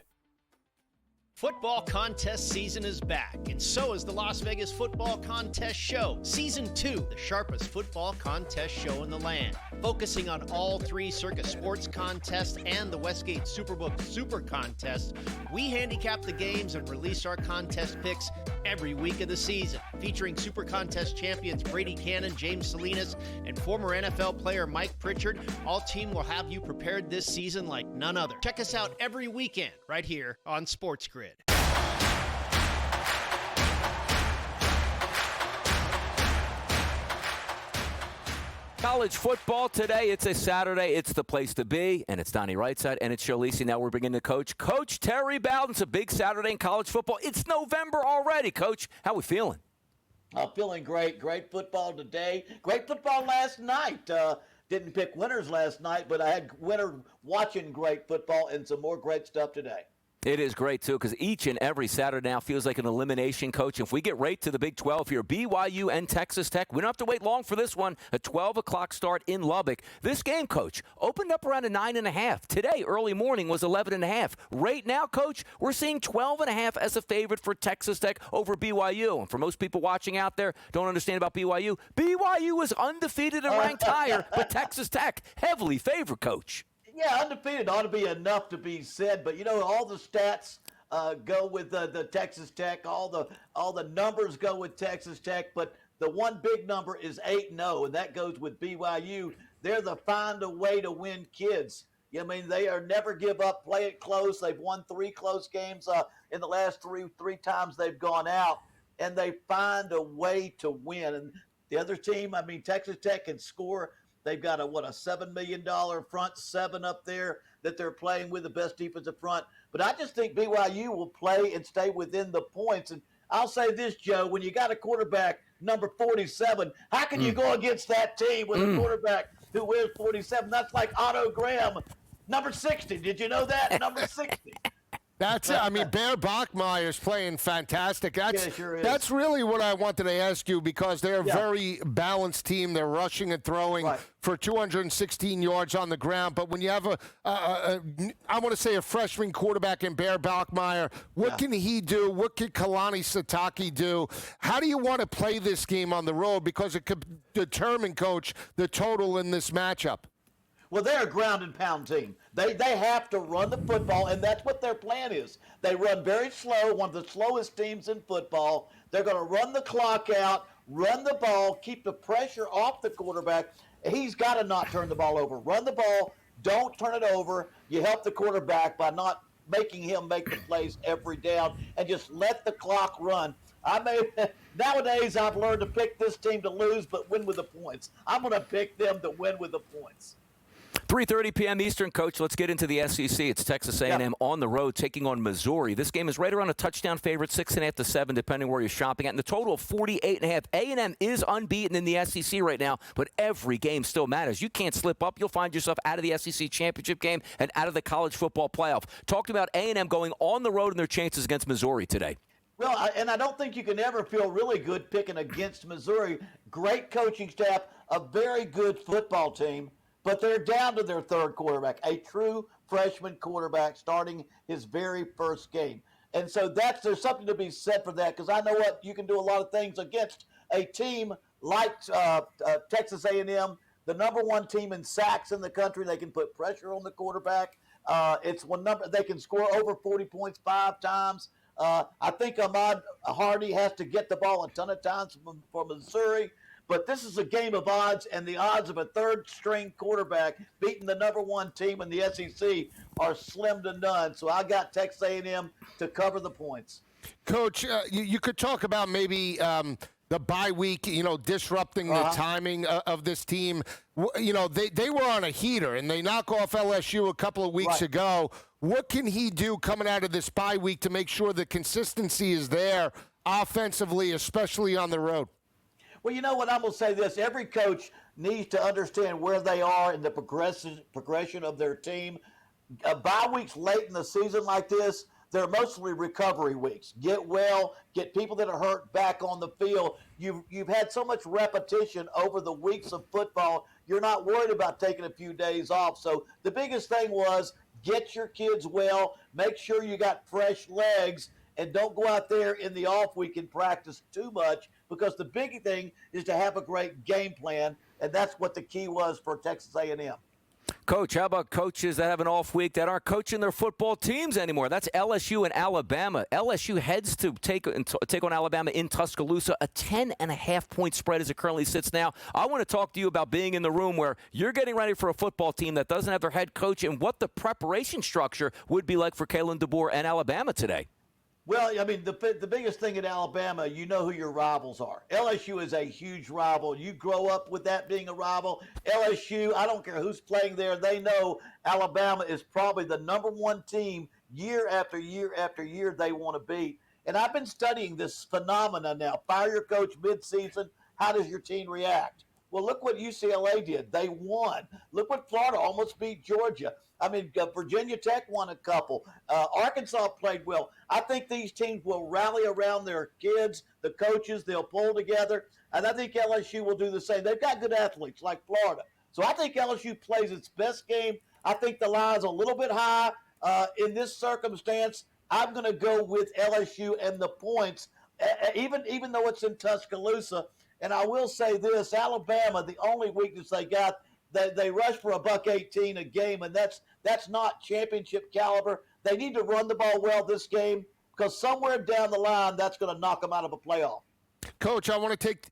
Football contest season is back, and so is the Las Vegas Football Contest Show. Season 2, the sharpest football contest show in the land. Focusing on all three Circus Sports contests and the Westgate Superbook Super Contest, we handicap the games and release our contest picks every week of the season. Featuring Super Contest champions Brady Cannon, James Salinas, and former NFL player Mike Pritchard, all team will have you prepared this season like none other. Check us out every weekend right here on SportsGrid. College football today. It's a Saturday. It's the place to be. And it's Donnie Rightside. And it's Lisi. Now we're beginning to Coach Terry Bowden. It's a big Saturday in college football. It's November already. Coach, how we feeling? I'm feeling great. Great football today. Great football last night. Didn't pick winners last night, but I had winner watching great football and some more great stuff today. It is great, too, because each and every Saturday now feels like an elimination, Coach. If we get right to the Big 12 here, BYU and Texas Tech, we don't have to wait long for this one. A 12 o'clock start in Lubbock. This game, Coach, opened up around a 9.5. Today, early morning, was 11.5. Right now, Coach, we're seeing 12.5 as a favorite for Texas Tech over BYU. And for most people watching out there, don't understand about BYU, BYU is undefeated and ranked higher, but Texas Tech, heavily favored, Coach. Yeah, undefeated ought to be enough to be said, but all the stats go with the Texas Tech. All the numbers go with Texas Tech, but the one big number is 8-0, and that goes with BYU. They're the find a way to win kids. They are never give up, play it close. They've won 3 close games in the last three times they've gone out, and they find a way to win. And the other team, Texas Tech can score. They've got a $7 million front seven up there that they're playing with, the best defensive front. But I just think BYU will play and stay within the points. And I'll say this, Joe, when you got a quarterback, number 47, how can you go against that team with a quarterback who wears 47? That's like Otto Graham, number 60. Did you know that? Number 60. That's it. I mean, Bear Bachmeier's playing fantastic. Sure is. That's really what I wanted to ask you, because they're a very balanced team. They're rushing and throwing for 216 yards on the ground. But when you have I want to say a freshman quarterback in Bear Bachmeier, what can he do? What can Kalani Sitake do? How do you want to play this game on the road? Because it could determine, Coach, the total in this matchup. Well, they're a ground and pound team. They have to run the football, and that's what their plan is. They run very slow, one of the slowest teams in football. They're going to run the clock out, run the ball, keep the pressure off the quarterback. He's got to not turn the ball over. Run the ball, don't turn it over. You help the quarterback by not making him make the plays every down, and just let the clock run. Nowadays, I've learned to pick this team to lose but win with the points. I'm going to pick them to win with the points. 3:30 p.m. Eastern, Coach. Let's get into the SEC. It's Texas A&M on the road taking on Missouri. This game is right around a touchdown favorite, 6.5 to 7, depending where you're shopping at. And the total of 48.5. A&M is unbeaten in the SEC right now, but every game still matters. You can't slip up. You'll find yourself out of the SEC championship game and out of the college football playoff. Talked about A&M going on the road and their chances against Missouri today. Well, and I don't think you can ever feel really good picking against Missouri. Great coaching staff, a very good football team. But they're down to their third quarterback, a true freshman quarterback starting his very first game. And so there's something to be said for that, because I know what you can do a lot of things against a team like Texas A&M, the number one team in sacks in the country. They can put pressure on the quarterback. They can score over 40 points 5 times. I think Ahmad Hardy has to get the ball a ton of times for Missouri. But this is a game of odds, and the odds of a third-string quarterback beating the number one team in the SEC are slim to none. So I got Texas A&M to cover the points. Coach, you could talk about maybe the bye week, disrupting the timing of this team. They were on a heater, and they knock off LSU a couple of weeks ago. What can he do coming out of this bye week to make sure the consistency is there offensively, especially on the road? Well, you know what? I'm going to say this. Every coach needs to understand where they are in the progression of their team. Bye weeks late in the season like this, they're mostly recovery weeks. Get well, get people that are hurt back on the field. You've had so much repetition over the weeks of football, you're not worried about taking a few days off. So the biggest thing was get your kids well, make sure you got fresh legs, and don't go out there in the off week and practice too much, because the big thing is to have a great game plan, and that's what the key was for Texas A&M. Coach, how about coaches that have an off week that aren't coaching their football teams anymore? That's LSU and Alabama. LSU heads to take on Alabama in Tuscaloosa, a 10.5-point spread as it currently sits now. I want to talk to you about being in the room where you're getting ready for a football team that doesn't have their head coach, and what the preparation structure would be like for Kalen DeBoer and Alabama today. Well, I mean, the biggest thing at Alabama, you know who your rivals are. LSU is a huge rival. You grow up with that being a rival. LSU, I don't care who's playing there, they know Alabama is probably the number one team year after year after year they want to beat. And I've been studying this phenomena now. Fire your coach midseason. How does your team react? Well, look what UCLA did. They won. Look what Florida almost beat Georgia. I mean, Virginia Tech won a couple. Arkansas played well. I think these teams will rally around their kids, the coaches. They'll pull together. And I think LSU will do the same. They've got good athletes like Florida. So I think LSU plays its best game. I think the line's a little bit high in this circumstance. I'm going to go with LSU and the points, even though it's in Tuscaloosa. And I will say this, Alabama, the only weakness they got, they rush for $118 a game, and that's not championship caliber. They need to run the ball well this game, because somewhere down the line, that's going to knock them out of a playoff. Coach, I want to take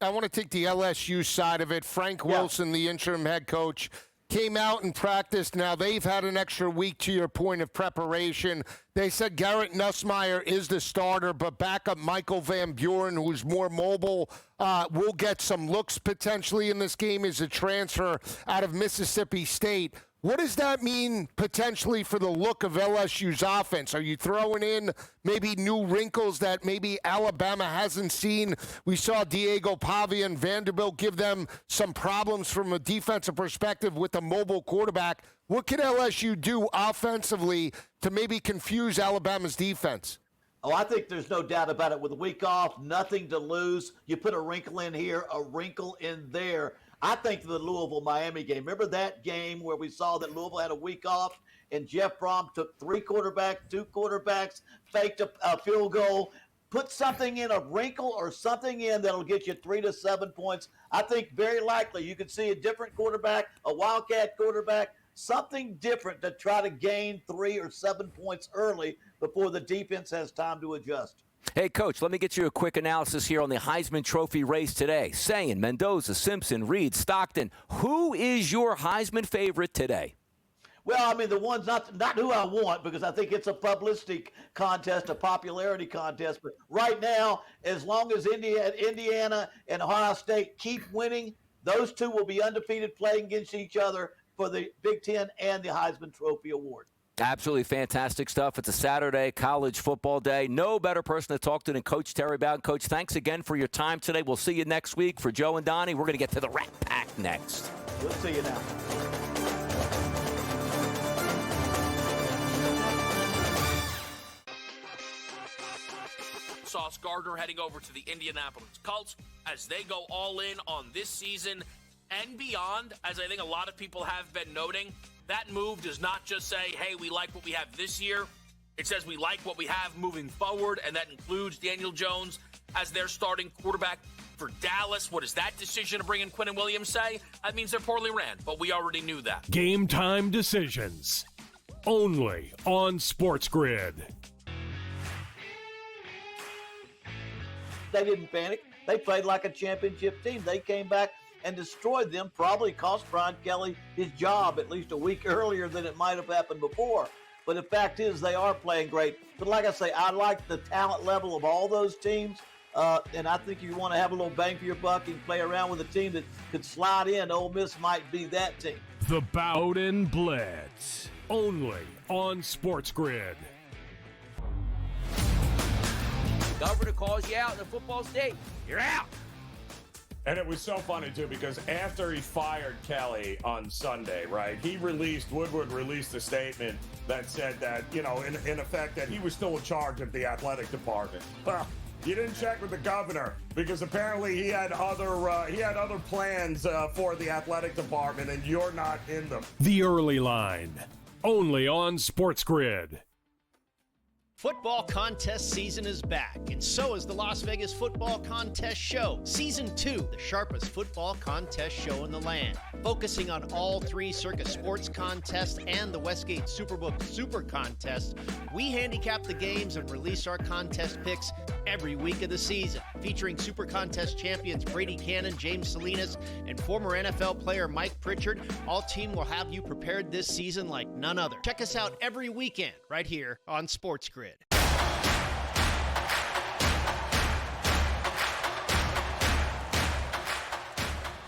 the LSU side of it. Frank Wilson, the interim head coach, came out and practiced. Now, they've had an extra week, to your point, of preparation. They said Garrett Nussmeier is the starter, but backup Michael Van Buren, who's more mobile, will get some looks potentially in this game as a transfer out of Mississippi State. What does that mean potentially for the look of LSU's offense? Are you throwing in maybe new wrinkles that maybe Alabama hasn't seen? We saw Diego Pavia and Vanderbilt give them some problems from a defensive perspective with a mobile quarterback. What can LSU do offensively to maybe confuse Alabama's defense? Oh, I think there's no doubt about it. With a week off, nothing to lose. You put a wrinkle in here, a wrinkle in there. I think the Louisville-Miami game, remember that game where we saw that Louisville had a week off and Jeff Brom took two quarterbacks, faked a field goal, put something in, a wrinkle or something in that'll get you 3 to 7 points. I think very likely you could see a different quarterback, a Wildcat quarterback, something different to try to gain 3 or 7 points early before the defense has time to adjust. Hey, Coach, let me get you a quick analysis here on the Heisman Trophy race today. Sayin, Mendoza, Simpson, Reed, Stockton. Who is your Heisman favorite today? Well, I mean, the one's not who I want because I think it's a publicity contest, a popularity contest. But right now, as long as Indiana and Ohio State keep winning, those two will be undefeated playing against each other for the Big Ten and the Heisman Trophy Award. Absolutely fantastic stuff. It's a Saturday, college football day. No better person to talk to than Coach Terry Bowden. Coach, thanks again for your time today. We'll see you next week. For Joe and Donnie, we're going to get to the Rat Pack next. We'll see you now. Sauce Gardner heading over to the Indianapolis Colts as they go all in on this season and beyond. As I think a lot of people have been noting, that move does not just say, hey, we like what we have this year. It says we like what we have moving forward, and that includes Daniel Jones as their starting quarterback for Dallas. What does that decision to bring in Quinnen Williams say? That means they're poorly ran, but we already knew that. Game time decisions. Only on SportsGrid. They didn't panic. They played like a championship team. They came back and destroyed them, probably cost Brian Kelly his job at least a week earlier than it might have happened before. But the fact is they are playing great. But like I say, I like the talent level of all those teams. And I think you want to have a little bang for your buck and play around with a team that could slide in. Ole Miss might be that team. The Bowden Blitz. Only on SportsGrid. Governor calls you out in the football state. You're out. And it was so funny, too, because after he fired Kelly on Sunday, right, Woodward released a statement that said that, you know, in effect, that he was still in charge of the athletic department. Well, you didn't check with the governor because apparently he had other plans for the athletic department, and you're not in them. The Early Line. Only on SportsGrid. Football contest season is back, and so is the Las Vegas Football Contest Show. Season 2, the sharpest football contest show in the land. Focusing on all 3 Circus Sports contests and the Westgate Superbook Super Contest, we handicap the games and release our contest picks every week of the season. Featuring Super Contest champions Brady Cannon, James Salinas, and former NFL player Mike Pritchard, all team will have you prepared this season like none other. Check us out every weekend right here on SportsGrid.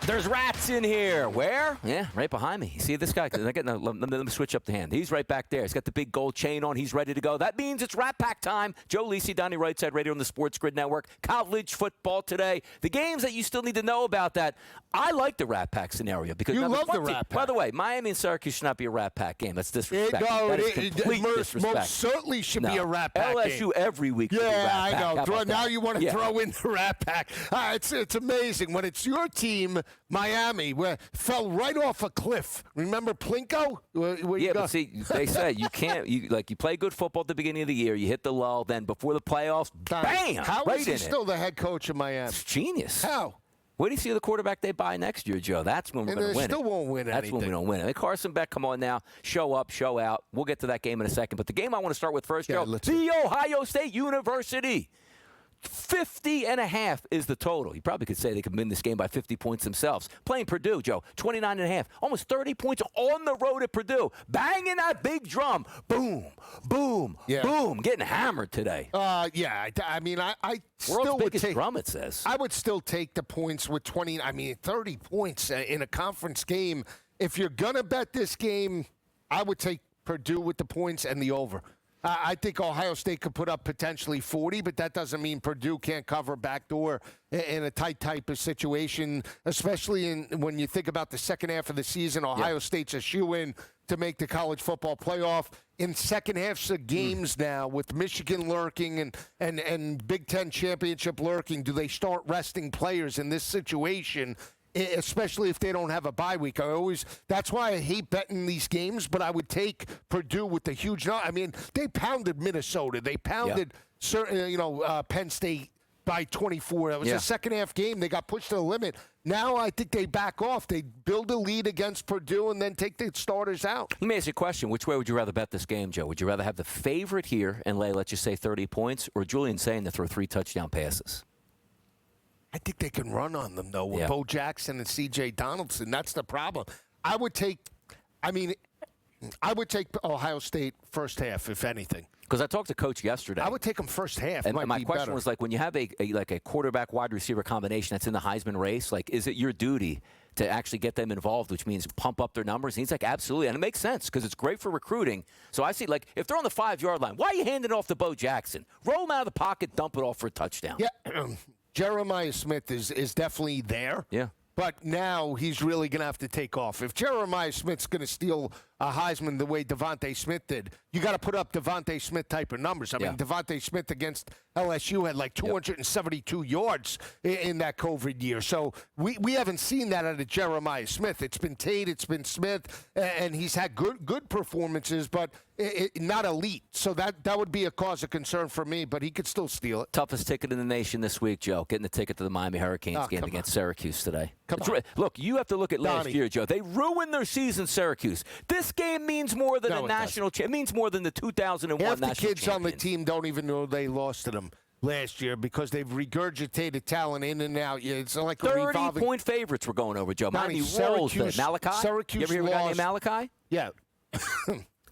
There's rats in here. Where? Yeah, right behind me. You see this guy? Let me switch up the hand. He's right back there. He's got the big gold chain on. He's ready to go. That means it's Rat Pack time. Joe Lisi, Donnie, Rightside Radio on the SportsGrid Network. College football today. The games that you still need to know about that. I like the Rat Pack scenario because you love the Rat Pack. By the way, Miami and Syracuse should not be a Rat Pack game. That's disrespect. It most certainly should be a Rat Pack LSU game. Every week. Yeah, I know. Now you want to Yeah. throw in the Rat Pack. It's amazing when it's your team, Miami, where fell right off a cliff. Remember Plinko? But see, they say you can't. You play good football at the beginning of the year. You hit the lull, then before the playoffs, bam! How right is he in still the head coach of Miami? It's genius. How? Where do you see the quarterback they buy next year, Joe? That's when we're going to win. They still won't win anything. That's when we don't win it. Hey, Carson Beck, come on now. Show up, show out. We'll get to that game in a second. But the game I want to start with first, Joe, the Ohio State University. 50.5 is the total. You probably could say they could win this game by 50 points themselves. Playing Purdue, Joe, 29.5. Almost 30 points on the road at Purdue. Banging that big drum. Boom, boom, boom. Getting hammered today. I mean, I still World's would biggest take drum, it says. I would still take the points with 30 points in a conference game. if you're going to bet this game, I would take Purdue with the points and the over. I think Ohio State could put up potentially 40, but that doesn't mean Purdue can't cover backdoor in a tight type of situation, especially when you think about the second half of the season. Ohio State's a shoo-in to make the college football playoff. In second halves of games now, with Michigan lurking and Big Ten championship lurking, do they start resting players in this situation, especially if they don't have a bye week? That's why I hate betting these games, but I would take Purdue with the huge. I mean, they pounded Minnesota. They pounded Penn State by 24. That was a second half game. They got pushed to the limit. Now I think they back off. They build a lead against Purdue and then take the starters out. Let me ask you a question. Which way would you rather bet this game, Joe? Would you rather have the favorite here and lay, let's just say, 30 points, or Julian saying to throw 3 touchdown passes? I think they can run on them, though, with Bo Jackson and C.J. Donaldson. That's the problem. I would take Ohio State first half, if anything. Because I talked to Coach yesterday. I would take them first half. And my question was, like, when you have a quarterback wide receiver combination that's in the Heisman race, like, is it your duty to actually get them involved, which means pump up their numbers? And he's like, absolutely. And it makes sense because it's great for recruiting. So I see, like, if they're on the 5-yard line, why are you handing it off to Bo Jackson? Roll him out of the pocket, dump it off for a touchdown. Yeah, Jeremiah Smith is definitely there. Yeah. But now he's really going to have to take off. If Jeremiah Smith's going to steal a Heisman the way Devontae Smith did, you got to put up Devontae Smith type of numbers. I mean, Devontae Smith against LSU had like 272 yards in that COVID year. So we haven't seen that out of Jeremiah Smith. It's been Tate, it's been Smith, and he's had good performances, but not elite. So that would be a cause of concern for me, but he could still steal it. Toughest ticket in the nation this week, Joe. Getting the ticket to the Miami Hurricanes game against Syracuse today. Look, you have to look at last year, Joe. They ruined their season, Syracuse. This game means more than it means more than the 2001 Half national the kids champions. on the team don't even know they lost to them last year because they've regurgitated talent in and out. Yeah, it's like a 30-point favorites we're going over, Joe. Miami rolls today. Malachi? Syracuse you ever hear of a guy named Malachi? Yeah.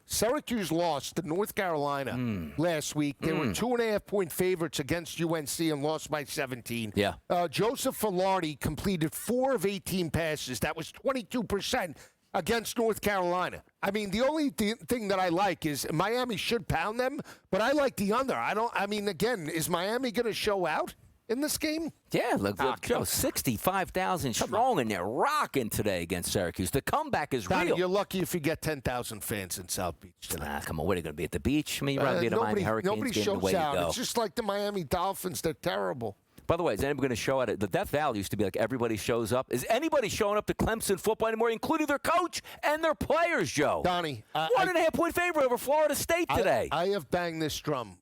Syracuse lost to North Carolina last week. They were 2.5-point favorites against UNC and lost by 17. Yeah. Joseph Filardi completed 4 of 18 passes. That was 22% against North Carolina. I mean, the only thing that I like is Miami should pound them, but I like the under. Again, is Miami going to show out in this game? Yeah, look, Joe, 65,000 strong, and they're rocking today against Syracuse. The comeback is real. You're lucky if you get 10,000 fans in South Beach tonight. Come on, what are they going to be at the beach? I mean, you'd rather be at a Miami Hurricanes nobody game shows the way out. you go. It's just like the Miami Dolphins. They're terrible. By the way, is anybody going to show out? The Death Valley used to be like everybody shows up. Is anybody showing up to Clemson football anymore, including their coach and their players, Joe? Donnie. 1.5-point favorite over Florida State today. I have banged this drum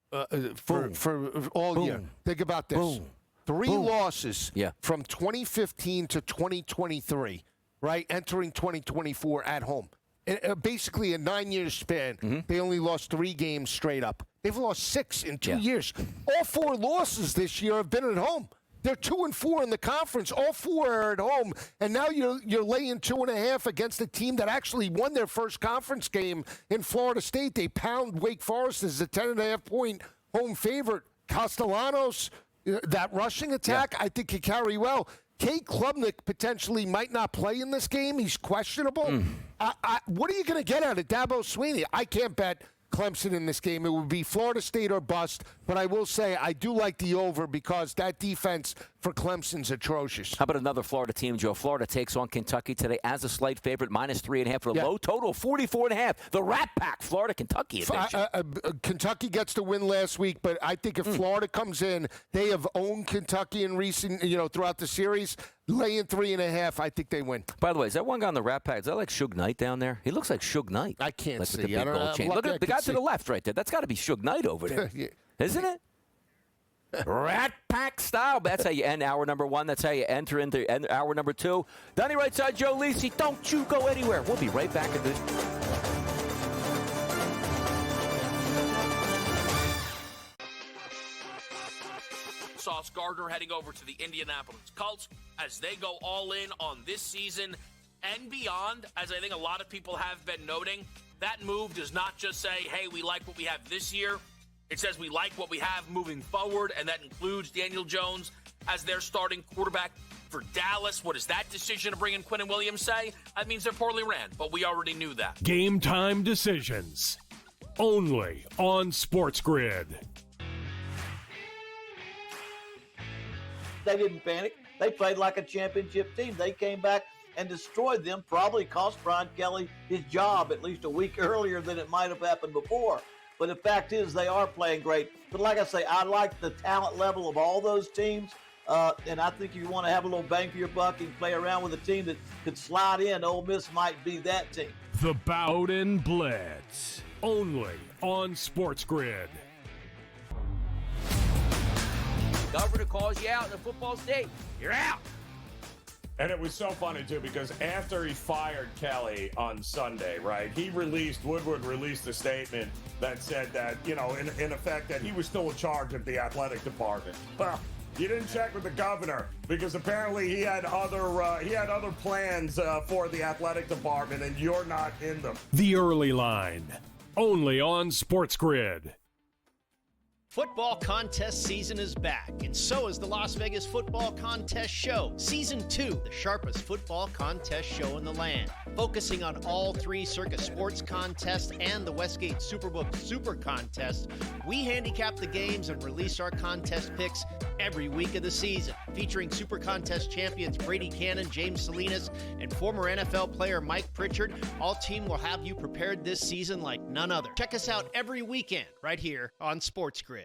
for all year. Think about this. Boom. 3 losses from 2015 to 2023, right? Entering 2024 at home. Basically a 9-year span, they only lost 3 games straight up. They've lost 6 in 2 years. All 4 losses this year have been at home. They're 2-4 in the conference. All 4 are at home. And now you're laying 2.5 against a team that actually won their first conference game in Florida State. They pound Wake Forest as a 10.5-point home favorite. Castellanos, that rushing attack, I think could carry well. Kate Klubnik potentially might not play in this game. He's questionable. What are you going to get out of Dabo Swinney? I can't bet Clemson in this game. It would be Florida State or bust. But I will say I do like the over because that defense for Clemson's atrocious. How about another Florida team, Joe? Florida takes on Kentucky today as a slight favorite, -3.5 for a low total of 44.5. The Rat Pack, Florida, Kentucky edition. Kentucky gets the win last week, but I think if Florida comes in, they have owned Kentucky in recent, throughout the series. Laying 3.5, I think they win. By the way, is that one guy on the Rat Pack? Is that like Suge Knight down there? He looks like Suge Knight. I can't see. Look at the guy to the left right there. That's got to be Suge Knight over there. Isn't it? Rat Pack style. That's how you end hour number 1. That's how you enter into hour number 2. Donnie Rightside, Joe Lisi. Don't you go anywhere. We'll be right back in this. Sauce Gardner heading over to the Indianapolis Colts as they go all in on this season and beyond. As I think a lot of people have been noting, that move does not just say, hey, we like what we have this year. It says we like what we have moving forward, and that includes Daniel Jones as their starting quarterback for Dallas. What does that decision to bring in Quinnen Williams say? That means they're poorly ran, but we already knew that. Game time decisions. Only on SportsGrid. They didn't panic. They played like a championship team. They came back and destroyed them, probably cost Brian Kelly his job at least a week earlier than it might have happened before. But the fact is they are playing great. But like I say, I like the talent level of all those teams. And I think you want to have a little bang for your buck and play around with a team that could slide in. Ole Miss might be that team. The Bowden Blitz. Only on SportsGrid. Governor calls you out in the football state. You're out. And it was so funny, too, because after he fired Kelly on Sunday, right, Woodward released a statement that said that, in effect, that he was still in charge of the athletic department. Well, you didn't check with the governor because apparently he had other plans for the athletic department, and you're not in them. The Early Line. Only on SportsGrid. Football contest season is back, and so is the Las Vegas Football Contest Show. Season 2, the sharpest football contest show in the land. Focusing on all three Circus Sports contests and the Westgate Superbook Super Contest, we handicap the games and release our contest picks every week of the season. Featuring Super Contest champions Brady Cannon, James Salinas, and former NFL player Mike Pritchard, all team will have you prepared this season like none other. Check us out every weekend right here on SportsGrid.